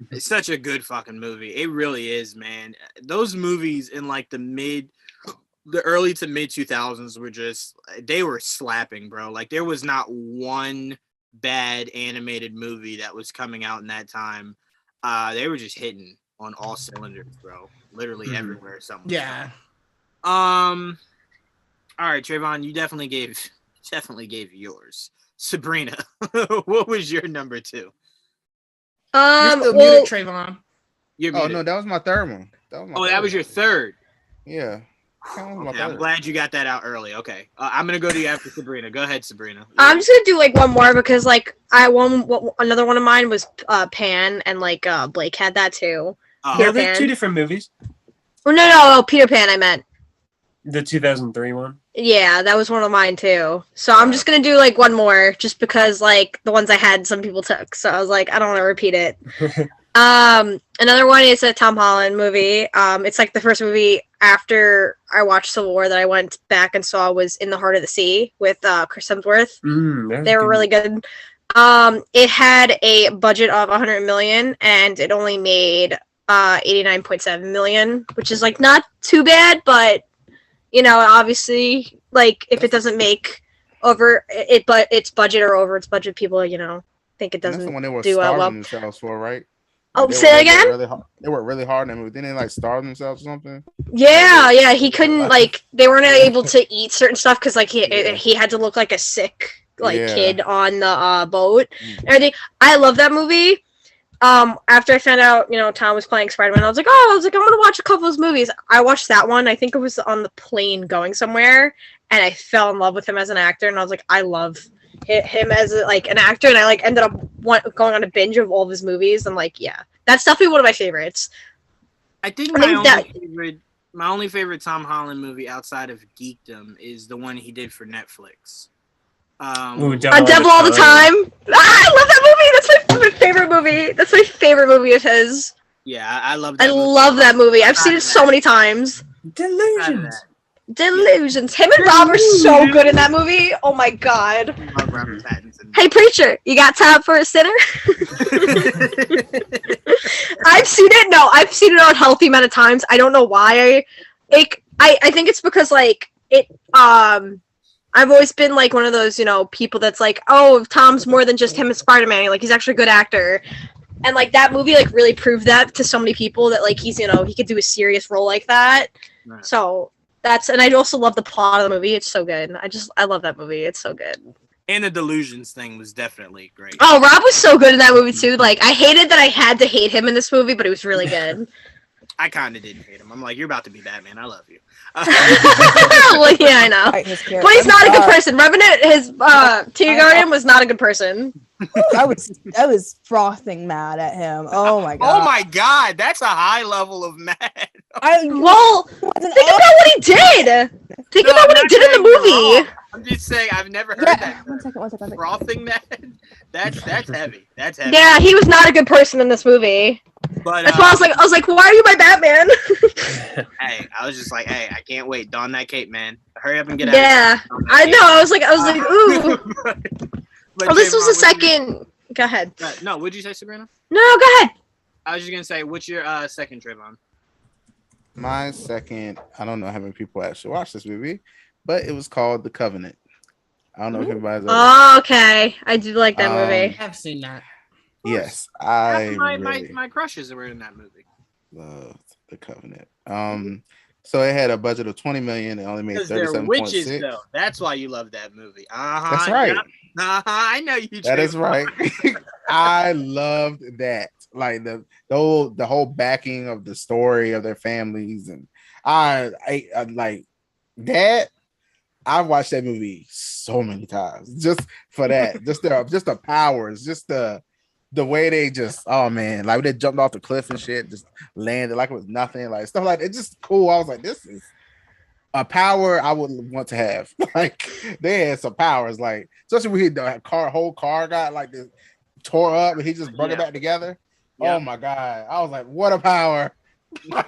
It's such a good fucking movie. It really is, man. Those movies in like the early to mid 2000s they were slapping, bro. Like there was not one bad animated movie that was coming out in that time. They were just hitting on all cylinders, bro. Literally everywhere. Yeah. All right, Trayvon, you definitely gave yours. Sabrina, what was your number 2? You're still muted, Trayvon. You're muted. No, that was my third one. That was your third. Yeah. Okay, I'm glad you got that out early. Okay, I'm gonna go to you after Sabrina. Go ahead, Sabrina. I'm just gonna do like one more because like another one of mine was Pan, and like Blake had that too. They're 2 different movies. Oh, no, Peter Pan. I meant the 2003 one. Yeah, that was one of mine too. So I'm just gonna do like one more, just because like the ones I had, some people took. So I was like, I don't want to repeat it. Another one is a Tom Holland movie. It's like the first movie after I watched Civil War that I went back and saw was In the Heart of the Sea with Chris Hemsworth. They were really good. It had a budget of $100 million and it only made $89.7 million, which is like not too bad, but you know, obviously, like if it doesn't make over it, but its budget or over its budget, people, you know, think it doesn't That's the one they were do starving well. themselves for, right? Oh, say it again? They worked really hard in that movie. Didn't they like starve themselves or something? Yeah. He couldn't like they weren't able to eat certain stuff because like he had to look like a sick kid on the boat. Everything. I love that movie. After I found out, you know, Tom was playing Spider-Man, I was like, I'm gonna watch a couple of his movies. I watched that one. I think it was on the plane going somewhere, and I fell in love with him as an actor. And I was like, I love him as like an actor, and I like ended up going on a binge of all of his movies. And like, yeah, that's definitely one of my favorites. I think my only favorite Tom Holland movie outside of geekdom is the one he did for Netflix. On Devil All the Time. I love that movie. That's my favorite movie. That's my favorite movie of his. Yeah, I love that movie. I've seen it so many times. Delusions. Him and Rob are so good in that movie. Oh my god. Hey preacher, you got time for a sinner? I've seen it a healthy amount of times. I don't know why. I think it's because like it I've always been like one of those, you know, people that's like, oh, Tom's more than just him as Spider-Man. Like he's actually a good actor. And like that movie like really proved that to so many people that like he's, you know, he could do a serious role like that. Right. So and I also love the plot of the movie. It's so good. I love that movie. It's so good. And the Delusions thing was definitely great. Oh, Rob was so good in that movie too. Like I hated that I had to hate him in this movie, but it was really good. I kind of didn't hate him. I'm like, you're about to be Batman. I love you. Well, yeah, I know. But he's not a good person. Revenant, his Tea Guardian was not a good person. I was frothing mad at him. Oh my god. Oh my god, that's a high level of mad. Think about what he did. Think about what he did in the movie. I'm just saying, I've never heard that. One second. Frothing mad? That's heavy. That's heavy. Yeah, he was not a good person in this movie. But that's why I was like, why are you my Batman? Hey, I was just like, hey, I can't wait. Don that cape, man. Hurry up and get out. Yeah, I know. I was like, ooh. But this was the second. Go ahead. No, what'd you say, Sabrina? No, go ahead. I was just gonna say, what's your second, Trayvon? My second, I don't know how many people actually watched this movie, but it was called The Covenant. I don't know if anybody's. Oh, okay. I do like that movie. I have seen that. Yes, Half my crushes were in that movie. Love The Covenant. So it had a budget of 20 million. It only made 37.6. Witches, though. That's why you love that movie. That's right. Yeah. I know you. That is right. I loved that. Like the whole backing of the story of their families, and I like that. I've watched that movie so many times just for that. just the powers, just the way they just, oh man, like they jumped off the cliff and shit, just landed like it was nothing, like stuff like that. It's just cool. I was like, this is a power I would want to have. Like they had some powers, like especially when the whole car got like this tore up and he just brought it back together. Yeah. Oh my god, I was like, what a power! I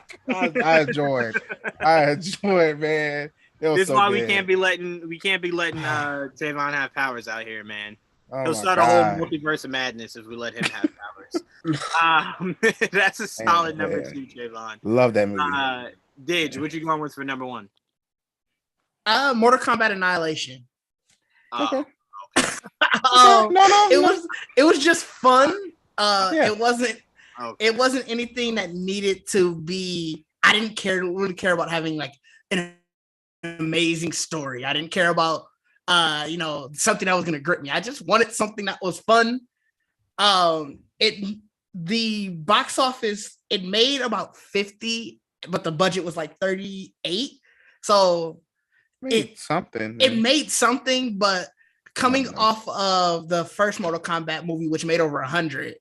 enjoyed, man. This is why we can't be letting Tavon have powers out here, man. Oh He'll start a whole multiverse of madness if we let him have powers. That's a solid number 2, Javon. Love that movie. Didge, what you going with for number 1? Mortal Kombat Annihilation. Okay. It was just fun. It wasn't anything that needed to be. I didn't really care about having like an amazing story. I didn't care about something that was gonna grip me. I just wanted something that was fun. The box office, it made about 50, but the budget was like 38. So it made something, but coming off of the first Mortal Kombat movie, which made over 100,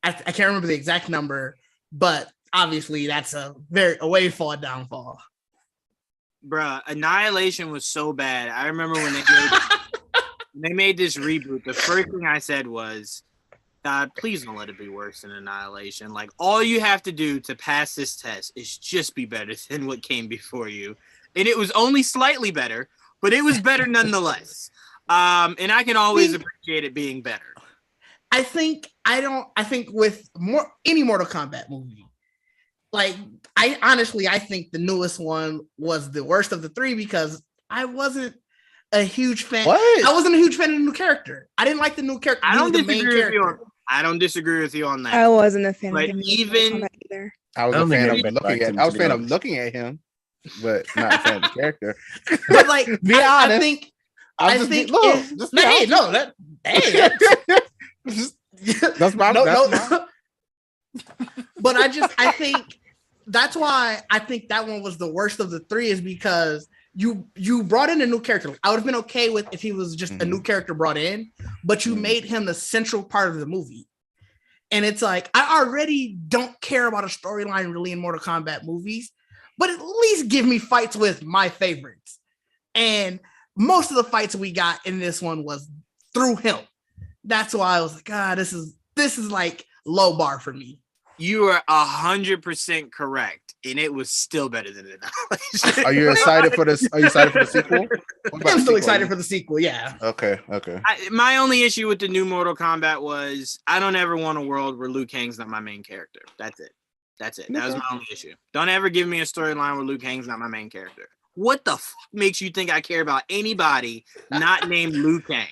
I can't remember the exact number, but obviously that's a way far downfall. Bruh, Annihilation was so bad. I remember when they made this reboot, the first thing I said was, God, please don't let it be worse than Annihilation. Like, all you have to do to pass this test is just be better than what came before you. And it was only slightly better, but it was better nonetheless. And I can always appreciate it being better. I think with any Mortal Kombat movie, like I think the newest one was the worst of the 3 because I wasn't a huge fan. What? I wasn't a huge fan of the new character. I didn't like the new character. I don't disagree with you on that. I wasn't a fan of him either. I was a fan of looking at him, but not a fan of the character. But like, be honest. That's my. But I think that's why I think that one was the worst of the 3 is because you brought in a new character. I would have been okay with if he was just a new character brought in, but you made him the central part of the movie. And it's like, I already don't care about a storyline really in Mortal Kombat movies, but at least give me fights with my favorites. And most of the fights we got in this one was through him. That's why I was like, this is like low bar for me. You are 100% correct, and it was still better than Annihilation. Are you excited for this? Are you excited for the sequel? I'm still excited for the sequel. Yeah. Okay. My only issue with the new Mortal Kombat was I don't ever want a world where Liu Kang's not my main character. That's it. That was my only issue. Don't ever give me a storyline where Liu Kang's not my main character. What the fuck makes you think I care about anybody not named Liu Kang?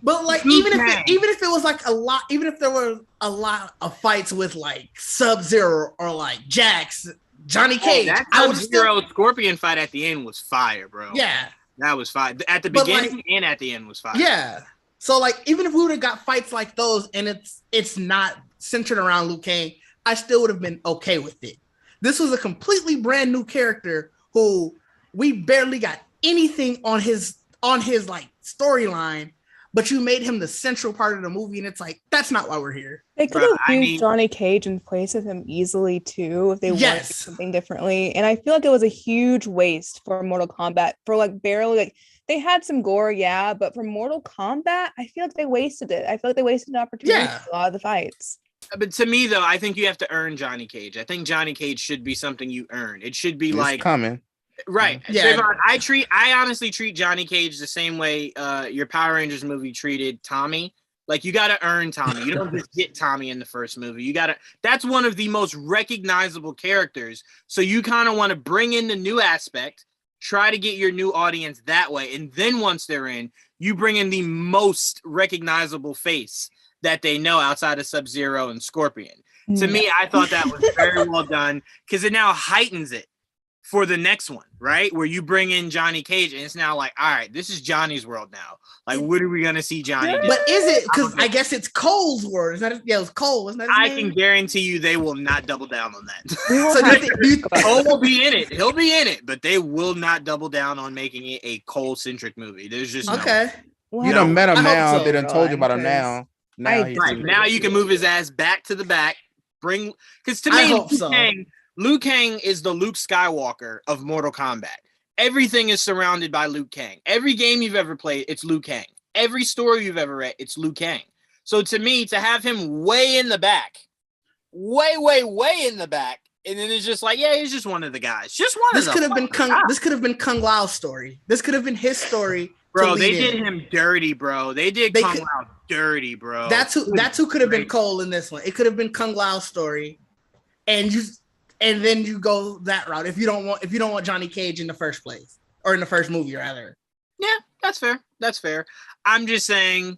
But like, even if it was like a lot, even if there were a lot of fights with like Sub-Zero or like Jax, Johnny Cage, that Sub-Zero Scorpion fight at the end was fire, bro. Yeah, that was fire. At the beginning and at the end was fire. Yeah. So like, even if we would have got fights like those and it's not centered around Liu Kang, I still would have been okay with it. This was a completely brand new character who we barely got anything on his like storyline, but you made him the central part of the movie, and it's like, that's not why we're here. They could have used Johnny Cage in place of him easily too if they wanted to do something differently. And I feel like it was a huge waste for Mortal Kombat for like barely like they had some gore, but for Mortal Kombat, I feel like they wasted it. I feel like they wasted an opportunity for a lot of the fights. But to me, though, I think you have to earn Johnny Cage. I think Johnny Cage should be something you earn. It should be like coming. Right. Yeah. Trayvon, I honestly treat Johnny Cage the same way your Power Rangers movie treated Tommy. Like, you got to earn Tommy. You don't just get Tommy in the first movie. That's one of the most recognizable characters. So you kind of want to bring in the new aspect, try to get your new audience that way. And then once they're in, you bring in the most recognizable face that they know outside of Sub-Zero and Scorpion. To me, I thought that was very well done because it now heightens it for the next one, right? Where you bring in Johnny Cage and it's now like, all right, this is Johnny's world now. Like, what are we going to see Johnny do? But is it? Because I guess it's Cole's word. Is that? Yeah, it was Cole. Wasn't that his name? Can guarantee you they will not double down on that. So Cole will be in it. He'll be in it, but they will not double down on making it a Cole-centric movie. There's just okay. You done met him now. They done told you about him now. Now you can move his ass back to the back. Because to me, Liu Kang is the Luke Skywalker of Mortal Kombat. Everything is surrounded by Liu Kang. Every game you've ever played, it's Liu Kang. Every story you've ever read, it's Liu Kang. So to me, to have him way in the back, way in the back, and then it's just like, yeah, he's just one of the guys. Just one of them. This could have been Kung Lao's story. This could have been his story. Bro, they did him dirty, bro. They did Kung Lao dirty, bro. That's who could have been Cole in this one. It could have been Kung Lao's story, and then you go that route if you don't want Johnny Cage in the first place or in the first movie rather. Yeah, that's fair. I'm just saying,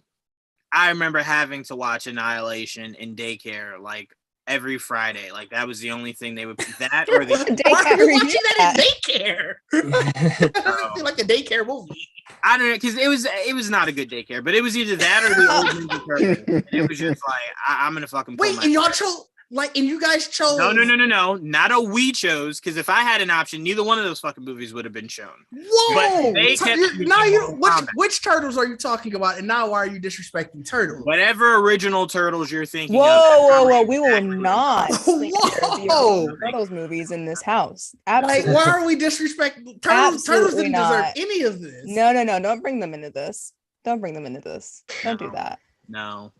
I remember having to watch Annihilation in daycare like every Friday. Like that was the only thing they would that or the why are you watching that in daycare? It doesn't feel like a daycare movie. I don't know, because it was not a good daycare, but it was either that or the old Ninja Turtles. It was just like I'm gonna fucking wait, and y'all chose and you guys chose no, not a we chose, because if I had an option, neither one of those fucking movies would have been shown. Whoa! But they which turtles are you talking about? And now why are you disrespecting turtles? Whatever original turtles you're thinking of. Whoa! We will not turtles movies in this house. Absolutely. Like, why are we disrespecting turtles? Turtles didn't deserve any of this. No. Don't bring them into this. Don't do that. No.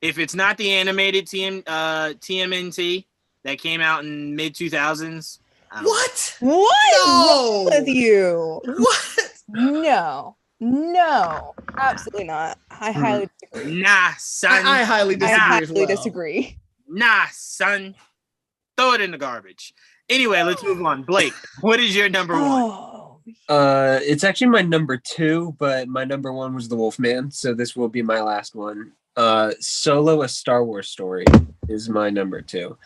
If it's not the animated TMNT that came out in mid 2000s, what? No. What's with you? What? No, absolutely not. I highly disagree. Nah, son. I highly disagree. Nah, son. Throw it in the garbage. Anyway, let's move on. Blake, what is your number one? It's actually my number 2, but my number 1 was The Wolfman, so this will be my last one. Solo: A Star Wars Story is my number 2.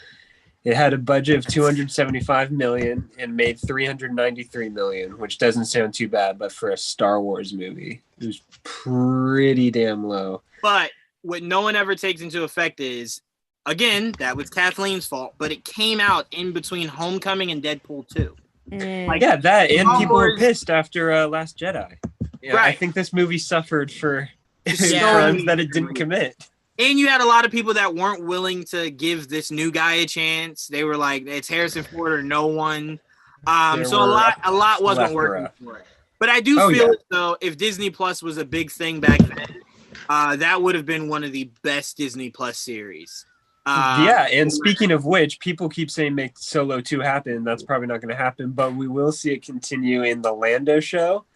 It had a budget of $275 million and made $393 million, which doesn't sound too bad, but for a Star Wars movie, it was pretty damn low. But what no one ever takes into effect is, again, that was Kathleen's fault, but it came out in between Homecoming and Deadpool 2. That, and people were pissed after Last Jedi. Yeah, right. I think this movie suffered for crimes that it didn't commit. And you had a lot of people that weren't willing to give this new guy a chance. They were like, it's Harrison Ford or no one. So a lot wasn't working for it. But I do feel as though if Disney Plus was a big thing back then, that would have been one of the best Disney Plus series. And speaking of which, people keep saying make Solo 2 happen. That's probably not going to happen, but we will see it continue in the Lando show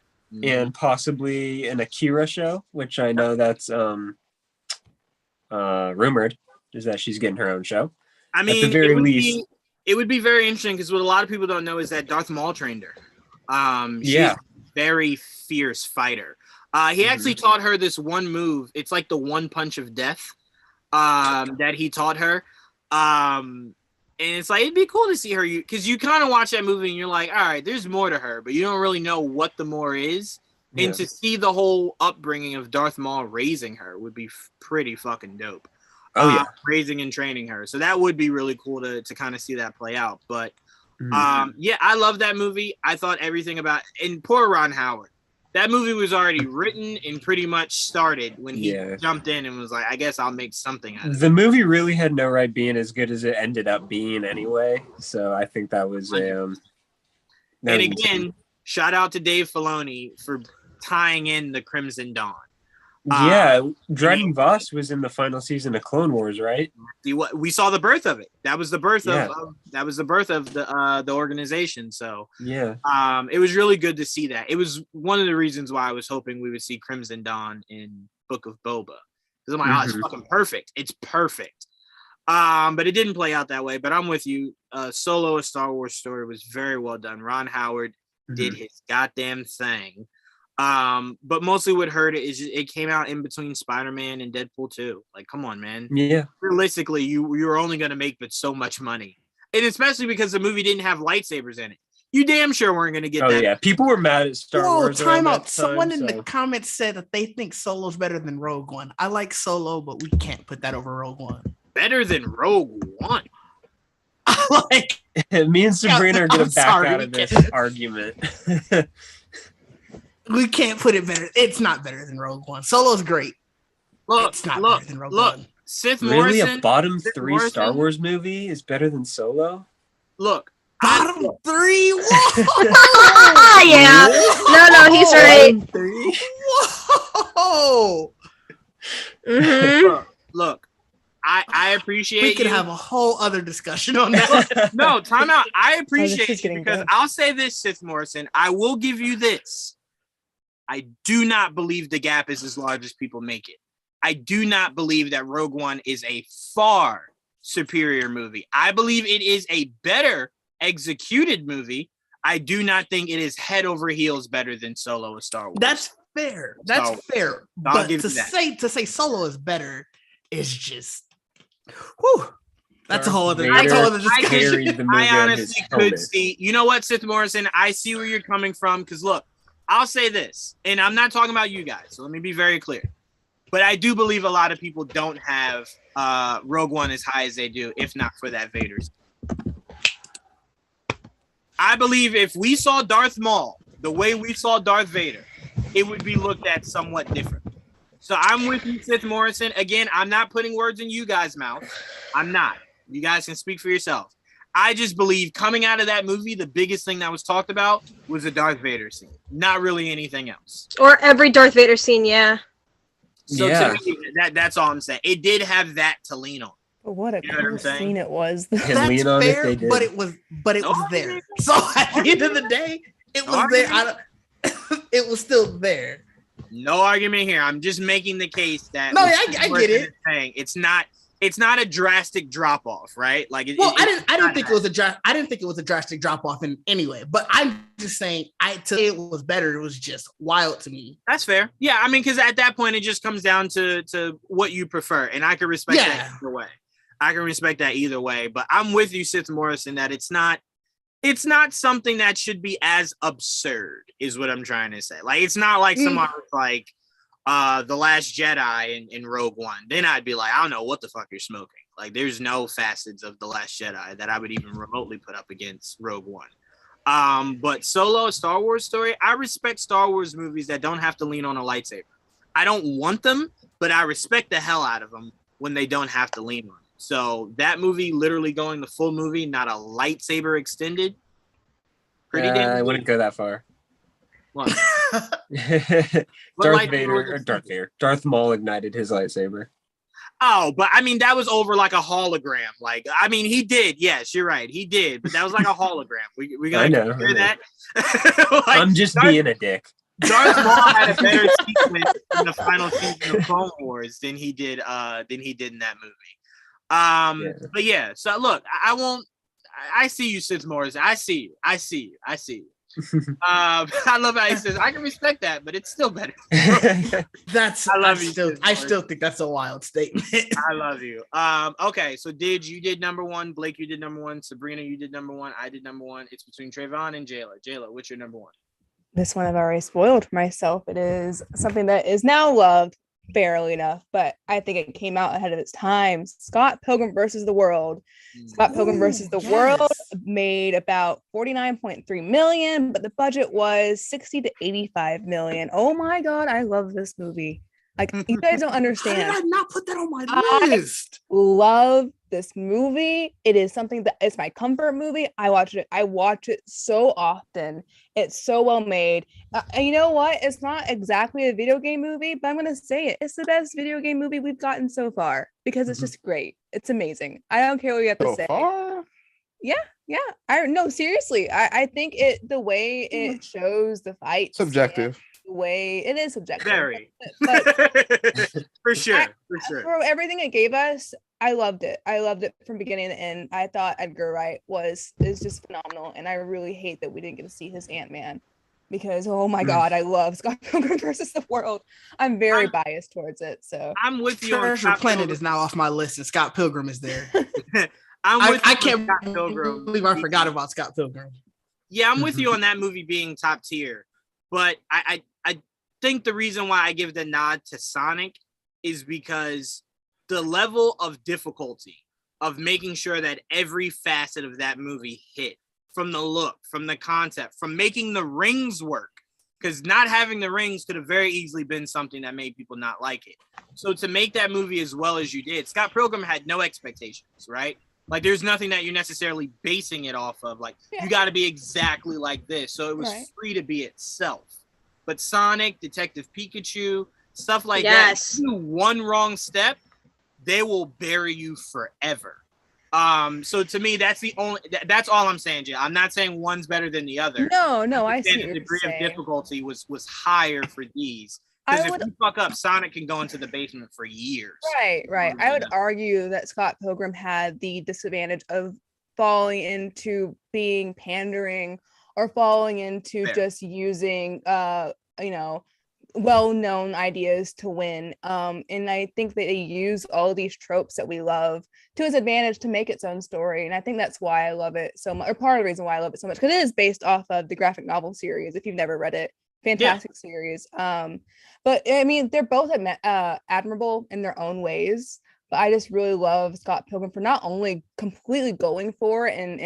and possibly an Akira show, which I know that's rumored, is that she's getting her own show. I mean, at the very least, it would be very interesting, because what a lot of people don't know is that Darth Maul trained her. She's a very fierce fighter. He actually taught her this one move. It's like the one punch of death that he taught her. And it's like, it'd be cool to see her, because you kind of watch that movie and you're like, all right, there's more to her, but you don't really know what the more is. And to see the whole upbringing of Darth Maul raising her would be pretty fucking dope. Raising and training her. So that would be really cool to kind of see that play out. But I love that movie. I thought everything about, and poor Ron Howard. That movie was already written and pretty much started when he jumped in and was like, I guess I'll make something out of it. The movie really had no right being as good as it ended up being anyway. So I think that was and again, shout out to Dave Filoni for tying in the Crimson Dawn. Dryden Voss was in the final season of Clone Wars, right? We saw the birth of it. That was the birth of the organization. So it was really good to see that. It was one of the reasons why I was hoping we would see Crimson Dawn in Book of Boba, because I'm like, oh, it's fucking perfect. It's perfect. But it didn't play out that way. But I'm with you. Solo: A Star Wars Story was very well done. Ron Howard did his goddamn thing. But mostly what hurt it is it came out in between Spider-Man and Deadpool 2. Like, come on, man. Yeah. Realistically, you were only going to make but so much money. And especially because the movie didn't have lightsabers in it. You damn sure weren't going to get that. Oh, yeah. People were mad at Star Wars. Time out. Someone in the comments said that they think Solo's better than Rogue One. I like Solo, but we can't put that over Rogue One. Better than Rogue One? Like, me and Sabrina are going to back out of this argument. We can't put it better. It's not better than Rogue One. Solo's great. It's not better than Rogue One. Sith really, Morrison, a bottom Sith 3 Morrison? Star Wars movie is better than Solo? Look. Bottom 3? Yeah. No, he's right. 3? Whoa. Look. I appreciate we could have a whole other discussion on that. No, time out. I appreciate is you getting because good. I'll say this, Sith Morrison. I will give you this. I do not believe the gap is as large as people make it. I do not believe that Rogue One is a far superior movie. I believe it is a better executed movie. I do not think it is head over heels better than Solo, a Star Wars. That's fair. That's fair. But to say Solo is better is just, whew. That's a whole other discussion. I honestly could see. You know what, Sith Morrison? I see where you're coming from. Because look, I'll say this, and I'm not talking about you guys. So let me be very clear. But I do believe a lot of people don't have Rogue One as high as they do, if not for that Vader scene. I believe if we saw Darth Maul the way we saw Darth Vader, it would be looked at somewhat different. So I'm with you, Sith Morrison. Again, I'm not putting words in you guys' mouth. I'm not. You guys can speak for yourself. I just believe coming out of that movie, the biggest thing that was talked about was the Darth Vader scene. Not really anything else. Or every Darth Vader scene, yeah. So to me, that's all I'm saying. It did have that to lean on. But what a cool scene it was. That's fair, but it was there. So at the end of the day, it was there. It was still there. No argument here. I'm just making the case that I get it. It's not a drastic drop off, right? Like, I didn't think it was a drastic drop off in any way. But I'm just saying, to say it was better, it was just wild to me. That's fair. Yeah, I mean, because at that point, it just comes down to what you prefer, and I can respect that either way. I can respect that either way. But I'm with you, Sith Morrison, that it's not something that should be as absurd, is what I'm trying to say. Like, it's not like someone was like The Last Jedi in Rogue One. Then I'd be like, I don't know what the fuck you're smoking. Like, there's no facets of The Last Jedi that I would even remotely put up against Rogue One. But Solo, a Star Wars story, I respect Star Wars movies that don't have to lean on a lightsaber. I don't want them, but I respect the hell out of them when they don't have to lean on it. So that movie, literally going the full movie, not a lightsaber extended. Pretty damn. I wouldn't go that far. What? Darth Maul ignited his lightsaber. Oh, but I mean, that was over like a hologram. Like, I mean, he did. Yes, you're right. He did, but that was like a hologram. We gotta hear that. Like, I'm just being a dick. Darth Maul had a better sequence in the final season of Clone Wars than he did in that movie. But yeah, so look, I see you, Sith Morris. I see you. I love how he says, I can respect that, but it's still better. I still think that's a wild statement. I love you. Okay, so you did number one, Blake, you did number one, Sabrina, you did number one, I did number one. It's between Trayvon and Jayla. Jayla, what's your number one? This one I've already spoiled for myself. It is something that is now loved barely enough, but I think it came out ahead of its time. Scott Pilgrim versus the World. Scott Pilgrim versus the World made about 49.3 million, but the budget was 60 to 85 million. Oh my god, I love this movie. Like, you guys don't understand. How did I not put that on my list? I love this movie. It is something that is my comfort movie. I watch it so often. It's so well made. And you know what? It's not exactly a video game movie, but I'm going to say it. It's the best video game movie we've gotten so far because it's just great. It's amazing. I don't care what you have to say. Far? Yeah. No, seriously. I think the way it shows the fight. Subjective. The way it is subjective. Very. But for sure. For everything it gave us, I loved it. I loved it from beginning to end. I thought Edgar Wright is just phenomenal, and I really hate that we didn't get to see his Ant-Man. because oh my god, I love Scott Pilgrim versus the World. I'm very biased towards it. So I'm with you. Treasure Planet is now off my list, and Scott Pilgrim is there. I can't believe I forgot about Scott Pilgrim. Yeah, I'm with you on that movie being top tier, but I think the reason why I give the nod to Sonic is because the level of difficulty of making sure that every facet of that movie hit, from the look, from the concept, from making the rings work, because not having the rings could have very easily been something that made people not like it. So to make that movie as well as you did, Scott Pilgrim had no expectations, right? Like there's nothing that you're necessarily basing it off of. Like you got to be exactly like this. So it was free to be itself. But Sonic, Detective Pikachu, stuff like that, you do one wrong step, they will bury you forever. So to me, that's all I'm saying, Jay. I'm not saying one's better than the other. No, I see the degree of difficulty was higher for these. Because if you fuck up, Sonic can go into the basement for years. Right. I would argue that Scott Pilgrim had the disadvantage of falling into being pandering or falling into just using well-known ideas to win. And I think that they use all these tropes that we love to its advantage to make its own story. And I think that's why I love it so much, or part of the reason why I love it so much, because it is based off of the graphic novel series. If you've never read it, fantastic series. But I mean, they're both admirable in their own ways. But I just really love Scott Pilgrim for not only completely going for it and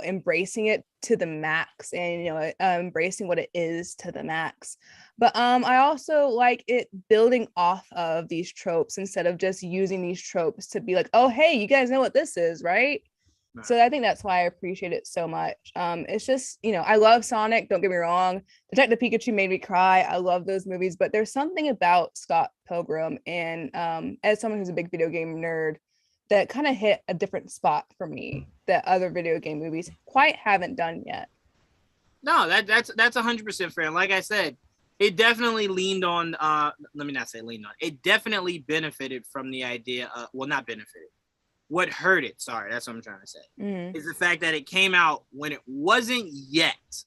embracing it to the max, and embracing what it is to the max. But I also like it building off of these tropes instead of just using these tropes to be like, oh hey, you guys know what this is, right? So I think that's why I appreciate it so much. It's just, I love Sonic, don't get me wrong. Detective Pikachu made me cry. I love those movies, but there's something about Scott Pilgrim, and as someone who's a big video game nerd, that kind of hit a different spot for me that other video game movies quite haven't done yet. No, that's 100% fair. And like I said, it definitely leaned on, let me not say leaned on, it definitely benefited from the idea, not benefited. What hurt it, that's what I'm trying to say, is the fact that it came out when it wasn't yet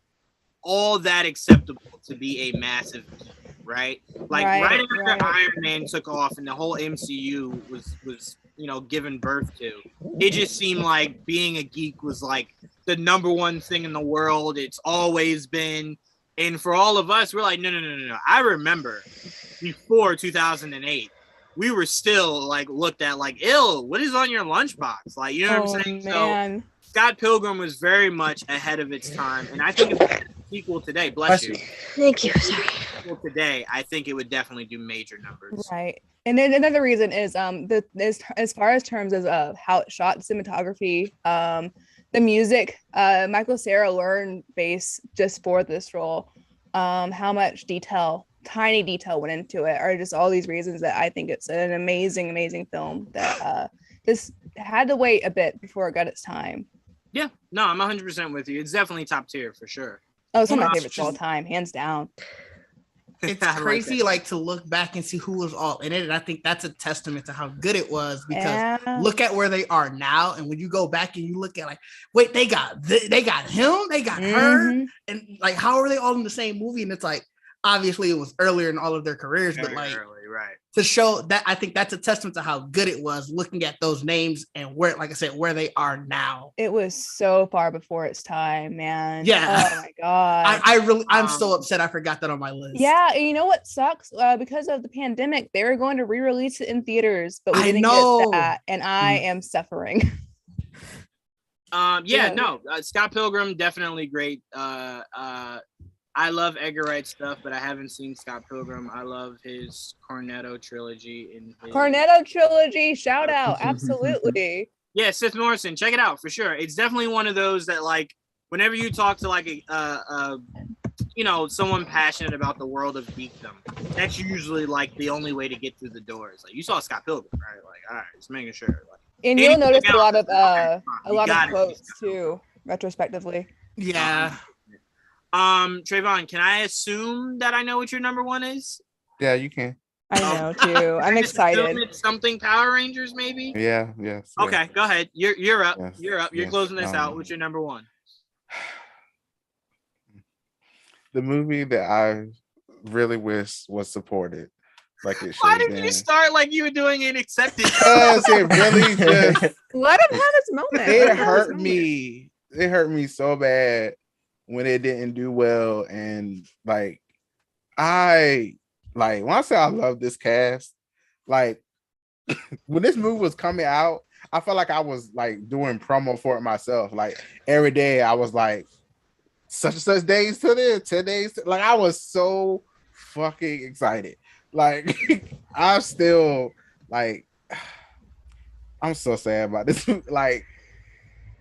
all that acceptable to be a massive geek, right? Like right after Iron Man took off and the whole MCU was given birth to, it just seemed like being a geek was like the number one thing in the world. It's always been. And for all of us, we're like, no. I remember before 2008, we were still like looked at like, ill, what is on your lunchbox? Like, you know what I'm saying? Man. So Scott Pilgrim was very much ahead of its time. And I think if it's sequel today, bless you. Thank you. Sorry. Today, I think it would definitely do major numbers. Right. And then another reason is as far as terms of how it shot, cinematography, the music, Michael Cera learned bass just for this role. How much tiny detail went into it, are just all these reasons that I think it's an amazing film that just had to wait a bit before it got its time. Yeah, no, I'm 100% with you. It's definitely top tier for sure. Oh, it's one of my favorites of all time, hands down. It's crazy like to look back and see who was all in it, and I think that's a testament to how good it was, because look at where they are now, and when you go back and you look at like, wait, they got him, they got her, and like how are they all in the same movie? And it's like, obviously it was earlier in all of their careers, but like right, to show that, I think that's a testament to how good it was, looking at those names and where, like I said, where they are now. It was so far before its time, man. Yeah. Oh my god. I'm so upset I forgot that on my list. Yeah, and you know what sucks? Because of the pandemic, they were going to re-release it in theaters, but we didn't get that, and I am suffering. Scott Pilgrim, definitely great. I love Edgar Wright stuff, but I haven't seen Scott Pilgrim. I love his Cornetto trilogy. Cornetto trilogy, shout out, absolutely. Yeah, Sith Morrison, check it out for sure. It's definitely one of those that, like, whenever you talk to like someone passionate about the world of geekdom, that's usually like the only way to get through the doors. Like, you saw Scott Pilgrim, right? Like, all right, just making sure. Like, and you'll notice a lot of quotes too, retrospectively. Yeah. Trayvon, can I assume that I know what your number one is? Yeah, you can. I know too. I'm excited. Something Power Rangers, maybe? Yeah, yes. Okay, go ahead. You're up. Yes, You're up. You're closing this out. What's your number one? the movie that I really wish was supported. Like it should. Why did you start like you were doing it accepted? Because it really just Let him have his moment. it hurt me. It hurt me so bad when it didn't do well. And like when I say I love this cast, like when this movie was coming out, I felt like I was like doing promo for it myself. Like every day I was like such and such days to this, 10 days. Like I was so fucking excited. Like I'm still like I'm so sad about this. Like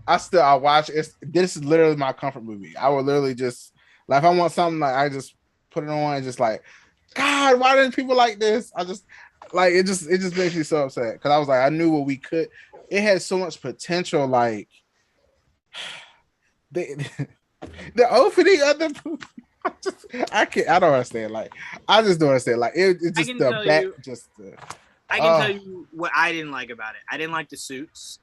I watch it. This is literally my comfort movie. I would literally just like if I want something, like I just put it on and just like, God, why didn't people like this? I just like it just makes me so upset because I was like, I knew what we could. It had so much potential. Like the opening of the movie. I don't understand. Like I just don't understand. Like it's just the back. I can tell you what I didn't like about it. I didn't like the suits.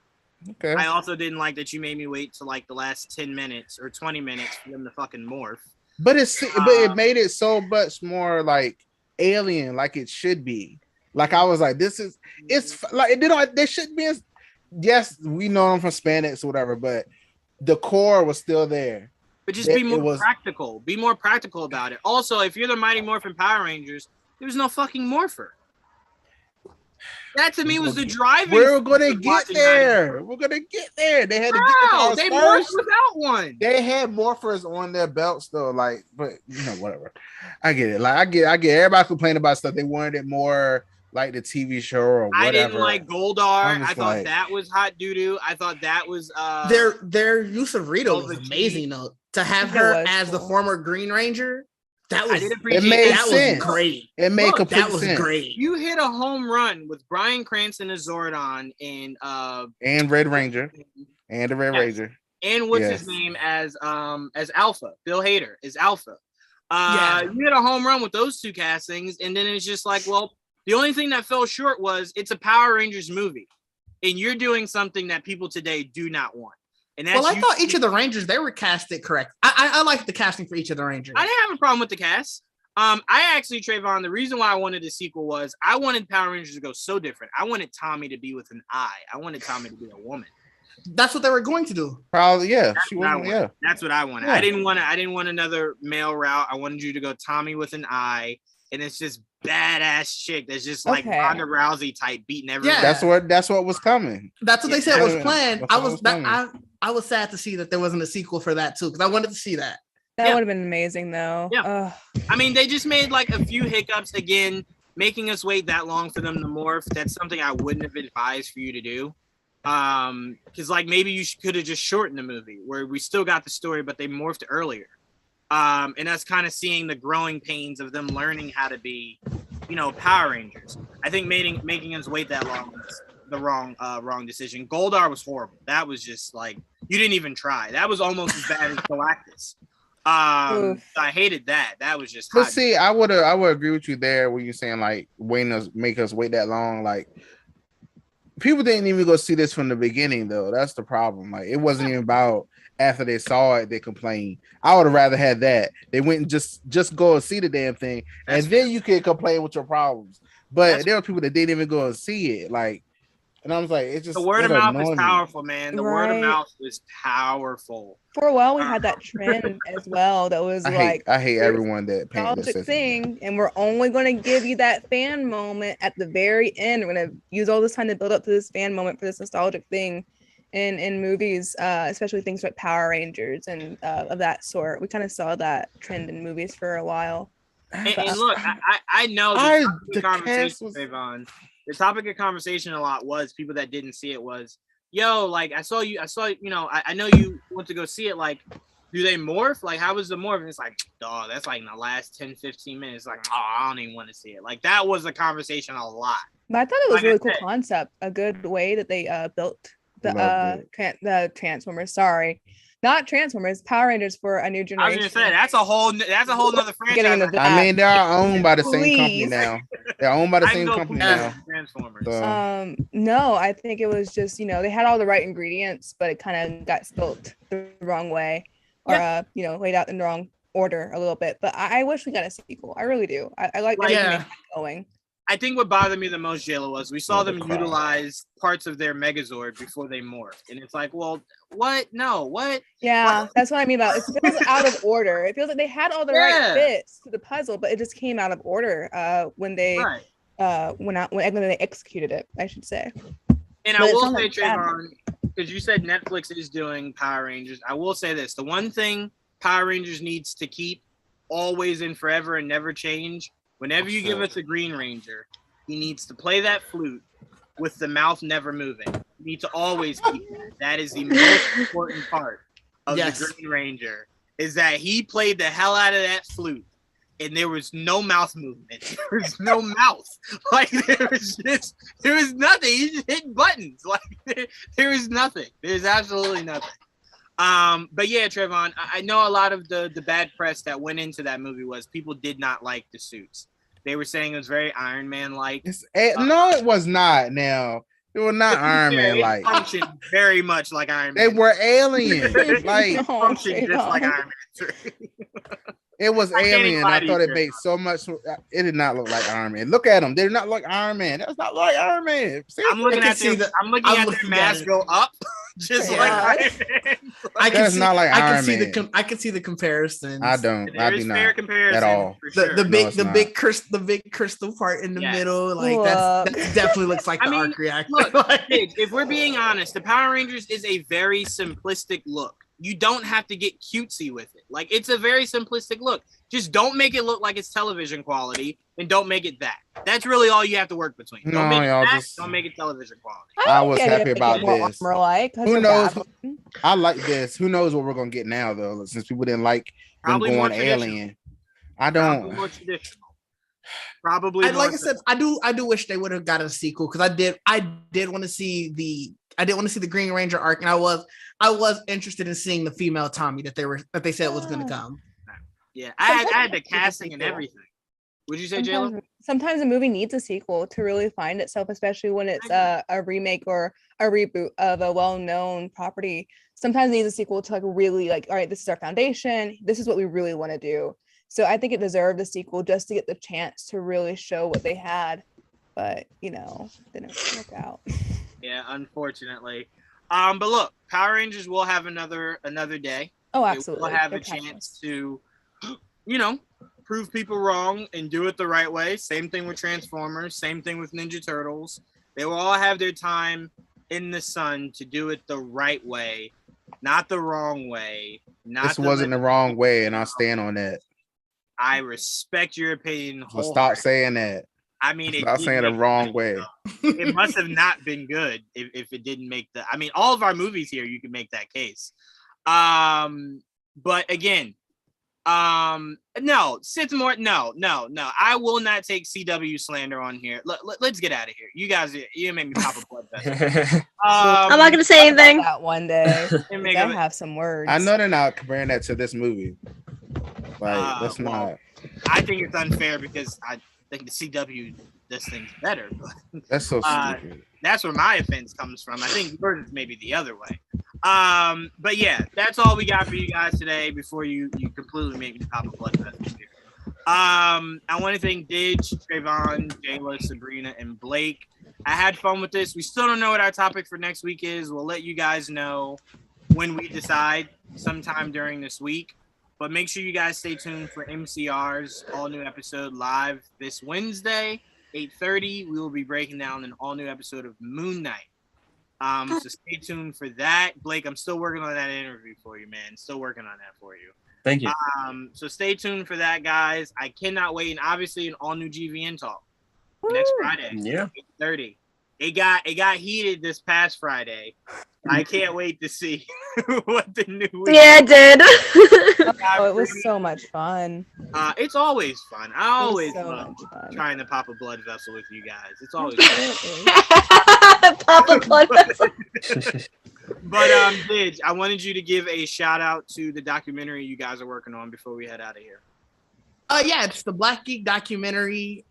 Okay. I also didn't like that you made me wait to like the last 10 minutes or 20 minutes for them to fucking morph. But it made it so much more like alien, like it should be. Like I was like, it's like there should be. Yes, we know them from spandex or whatever, but the core was still there. But just be more practical. Be more practical about it. Also, if you're the Mighty Morphin Power Rangers, there's no fucking morpher. That to me was the driving. We're gonna get there. We're gonna get there. They had to get the powers they first. morphed without one. They had morphers on their belts though. Like, but whatever. I get it. Like, I get. Everybody complaining about stuff. They wanted it more like the TV show or whatever. I didn't like Goldar. I thought that was hot doo doo. I thought that was their use of Rita was amazing though. To have her as the former Green Ranger. That was sense. Was great. It made complete sense. That was great. You hit a home run with Bryan Cranston as Zordon and Red Ranger and the Red Ranger. And what's his name as Alpha? Bill Hader is Alpha. You hit a home run with those two castings, and then it's just like, well, the only thing that fell short was it's a Power Rangers movie, and you're doing something that people today do not want. And that's I thought each of the Rangers, they were casted correct. I like the casting for each of the Rangers. I didn't have a problem with the cast. I actually, Trayvon, the reason why I wanted a sequel was I wanted Power Rangers to go so different. I wanted Tommy to be with an eye. I wanted Tommy to be a woman. That's what they were going to do. Probably, yeah. That's what I wanted. Yeah. I didn't want another male route. I wanted you to go Tommy with an eye, and it's just badass chick that's just like Ronda Rousey type beating everyone. Yeah, that's what was coming. That's what they said was planned. I was sad to see that there wasn't a sequel for that too, because I wanted to see that. That would have been amazing though. Yeah. I mean, they just made like a few hiccups again, making us wait that long for them to morph. That's something I wouldn't have advised for you to do. Because like maybe you could have just shortened the movie where we still got the story, but they morphed earlier. And that's kind of seeing the growing pains of them learning how to be, Power Rangers. I think making us wait that long was the wrong decision. Goldar was horrible. That was just like you didn't even try. That was almost as bad as Galactus. I hated that. That was just. But see, I would agree with you there when you're saying like make us wait that long. Like people didn't even go see this from the beginning though. That's the problem. Like it wasn't even about. After they saw it, they complained. I would have rather had that. They went and just go and see the damn thing, and then you can complain with your problems. But there were people that didn't even go and see it. Like, and I was like, it's just the word of mouth is powerful, man. The word of mouth is powerful. For a while, we had that trend as well. That was I hate everyone that nostalgic thing, and we're only going to give you that fan moment at the very end. We're going to use all this time to build up to this fan moment for this nostalgic thing. In movies, especially things like Power Rangers and of that sort. We kind of saw that trend in movies for a while. And look, I know the conversation, Trayvon. The topic of conversation a lot was people that didn't see it was, like I saw, I know you went to go see it. Like, do they morph? Like, how was the morph? And it's like, dog, that's like in the last 10, 15 minutes. Like, I don't even want to see it. Like, that was the conversation a lot. But I thought it was a really cool concept. A good way that they built the Transformers, not Transformers, Power Rangers for a new generation. I was gonna say that's a whole nother franchise. I mean, they are owned by the same company now. They're owned by the same company now. Transformers. So. No, I think it was just they had all the right ingredients, but it kind of got built the wrong way, or laid out in the wrong order a little bit, but I wish we got a sequel. I really do. I like everything they had going. I think what bothered me the most, Jayla, was we saw them utilize parts of their Megazord before they morphed. And it's like, well, what? No, what? Yeah, what? That's what I mean about it. It feels out of order. It feels like they had all the right bits to the puzzle, but it just came out of order when they when they executed it, I should say. And I will say, Trayvon, because you said Netflix is doing Power Rangers, I will say this. The one thing Power Rangers needs to keep always and forever and never change, whenever you give us a Green Ranger, he needs to play that flute with the mouth never moving. You need to always keep that. That is the most important part of the Green Ranger, is that he played the hell out of that flute. And there was no mouth movement. There was no mouth. Like there was nothing. He just hit buttons. Like there was nothing. There's absolutely nothing. But yeah, Trayvon, I know a lot of the bad press that went into that movie was people did not like the suits. They were saying it was very Iron Man-like. No, it was not. Now it was not Iron Man-like. It functioned very much like Iron Man. They were aliens. Like it functioned just like Iron Man 3. It was alien. I thought it made so much. It did not look like Iron Man. Look at them. They did not look Iron Man. That's not like Iron Man. See? I'm looking at their mask go up, just like Iron Man. I can see, not like Iron Man. I can see the comparisons. I don't. There is fair comparison at all. The big crystal part in the middle, like that definitely looks like the arc reactor. Look, if we're being honest, the Power Rangers is a very simplistic look. You don't have to get cutesy with it. Like, it's a very simplistic look. Just don't make it look like it's television quality, and don't make it that. That's really all you have to work between. Don't make it that, don't make it television quality. I was happy about this. Who knows? I like this. Who knows what we're gonna get now, though? Since people didn't like them going alien. I don't. Probably more traditional. Probably. Like I said, I do wish they would have got a sequel, because I did want to see the Green Ranger arc, and I was interested in seeing the female Tommy that they said was going to come. Yeah, I had the casting and everything. Would you say, Jayla? Sometimes a movie needs a sequel to really find itself, especially when it's a remake or a reboot of a well-known property. Sometimes it needs a sequel to really all right, this is our foundation. This is what we really want to do. So I think it deserved a sequel just to get the chance to really show what they had. But, didn't work out. Yeah, unfortunately. But look, Power Rangers will have another day. Oh, absolutely. We'll have a chance to, prove people wrong and do it the right way. Same thing with Transformers. Same thing with Ninja Turtles. They will all have their time in the sun to do it the right way, not the wrong way. This wasn't the wrong way, and I'll stand on that. I respect your opinion. So stop saying that. I mean, stop saying the wrong way. It must have not been good if it didn't make the. I mean, all of our movies here, you can make that case. But again, no, Sithmore, no. I will not take CW slander on here. Let's get out of here. You guys, you make me pop a blood vessel. I'm not gonna say anything. That one day, I have some words. I know they're not comparing that to this movie. Like, that's not. I think it's unfair because I think the CW does things better. But that's so stupid. That's where my offense comes from. I think yours is maybe the other way. But yeah, that's all we got for you guys today before you completely make me pop a blood vessel here. I want to thank Didge, Trayvon, Jayla, Sabrina, and Blake. I had fun with this. We still don't know what our topic for next week is. We'll let you guys know when we decide sometime during this week. But make sure you guys stay tuned for MCR's all-new episode live this Wednesday, 8:30. We will be breaking down an all-new episode of Moon Knight. So stay tuned for that. Blake, I'm still working on that interview for you, man. Still working on that for you. Thank you. So stay tuned for that, guys. I cannot wait. And obviously an all-new GVN Talk next Friday, 8:30. It got heated this past Friday. I can't wait to see what the new week. Yeah, it did. Oh, it was so much fun. It's always fun. I always love trying to pop a blood vessel with you guys. It's always fun. Pop a blood vessel. But Didge, I wanted you to give a shout out to the documentary you guys are working on before we head out of here. Yeah, it's the Black Geek documentary.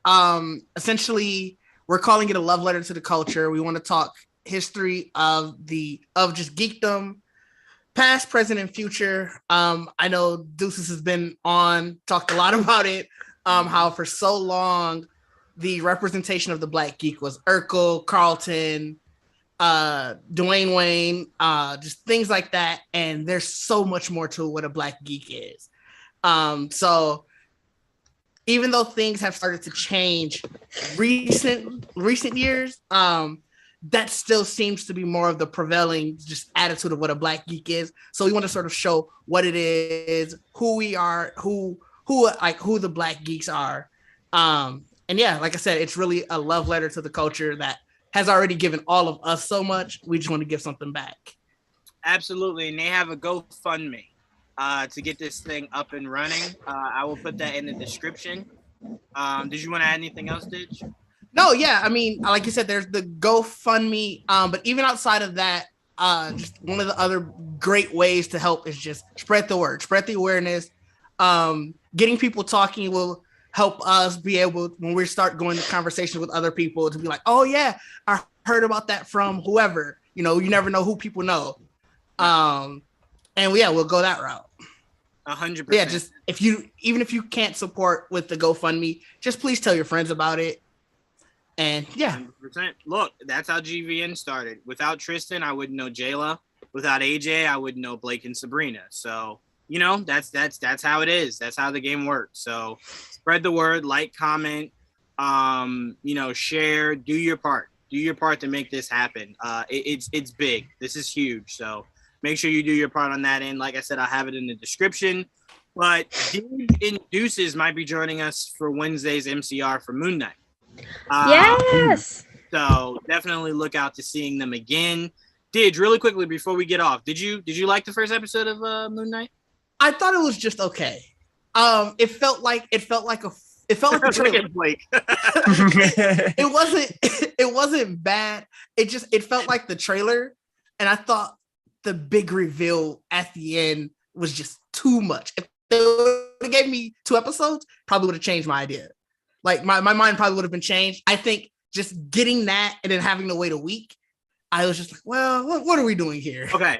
Essentially, we're calling it a love letter to the culture. We want to talk history of just geekdom, past, present, and future. I know Deuces has been on, talked a lot about it. How for so long the representation of the Black geek was Urkel, Carlton, Dwayne Wayne, just things like that. And there's so much more to what a Black geek is. So even though things have started to change recent years, that still seems to be more of the prevailing just attitude of what a Black geek is. So we want to sort of show what it is, who we are, who the Black geeks are. And yeah, like I said, it's really a love letter to the culture that has already given all of us so much. We just want to give something back. Absolutely. And they have a GoFundMe to get this thing up and running. I will put that in the description. Did you want to add anything else, Ditch? No, yeah. I mean, like you said, there's the GoFundMe. But even outside of that, just one of the other great ways to help is just spread the word, spread the awareness. Getting people talking will help us be able, when we start going to conversations with other people, to be like, oh yeah, I heard about that from whoever. You know, you never know who people know. And yeah, we'll go that route. 100%. Yeah, just even if you can't support with the GoFundMe, just please tell your friends about it. And yeah. 100%. Look, that's how GVN started. Without Tristan, I wouldn't know Jayla. Without AJ, I wouldn't know Blake and Sabrina. So, you know, that's how it is. That's how the game works. So spread the word, like, comment, share, do your part. Do your part to make this happen. It's big. This is huge. So make sure you do your part on that end. Like I said, I'll have it in the description. But Dave and Deuces might be joining us for Wednesday's MCR for Moon Knight. Yes. So definitely look out to seeing them again. Didge, really quickly before we get off, did you like the first episode of Moon Knight? I thought it was just okay. It felt like the trailer. It wasn't bad. It felt like the trailer, and I thought the big reveal at the end was just too much. If they gave me 2 episodes, probably would have changed my idea. Like my mind probably would have been changed. I think just getting that and then having to wait a week, I was just like, well, what are we doing here? Okay,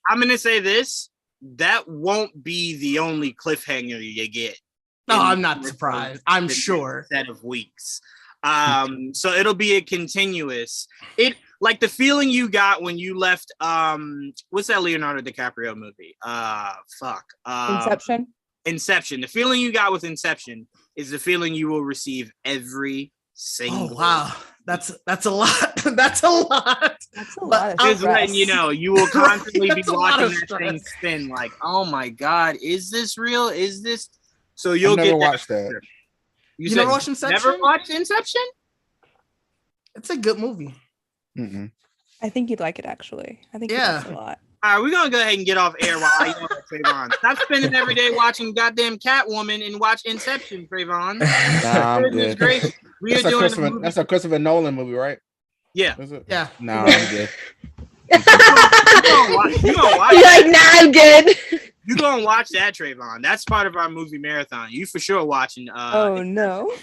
I'm gonna say this. That won't be the only cliffhanger you get. No, I'm not surprised. I'm sure. Set of weeks. So it'll be a continuous. It like the feeling you got when you left. What's that Leonardo DiCaprio movie? Inception. The feeling you got with Inception is the feeling you will receive every single. Oh wow, that's a lot. That's a lot. Just letting you know, you will constantly be watching that thing spin. Like, oh my god, is this real? Is this? So you'll never get watched that. You never watched Inception? Never watched Inception? It's a good movie. Mm-mm. I think you'd like it, actually. I think you'd like it a lot. All right, we're going to go ahead and get off air while I yell at Trayvon. Stop spending every day watching goddamn Catwoman and watch Inception, Trayvon. Nah, I'm good. That's a Christopher Nolan movie, right? Yeah. Yeah. No, I'm good. You gonna watch You're like, nah, I'm good. You gonna watch that, Trayvon. That's part of our movie marathon. You for sure watching. Oh, no.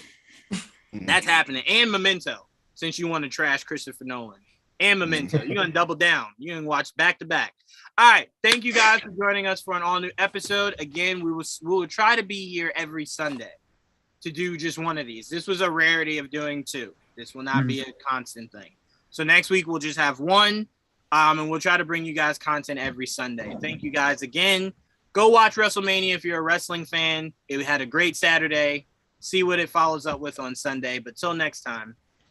That's happening. And Memento, since you want to trash Christopher Nolan. And Memento. You're going to double down. You're going to watch back to back. All right. Thank you guys for joining us for an all new episode. Again, we will try to be here every Sunday to do just one of these. This was a rarity of doing 2. This will not be a constant thing. So next week we'll just have 1. And we'll try to bring you guys content every Sunday. Thank you guys again. Go watch WrestleMania if you're a wrestling fan. It had a great Saturday. See what it follows up with on Sunday. But till next time,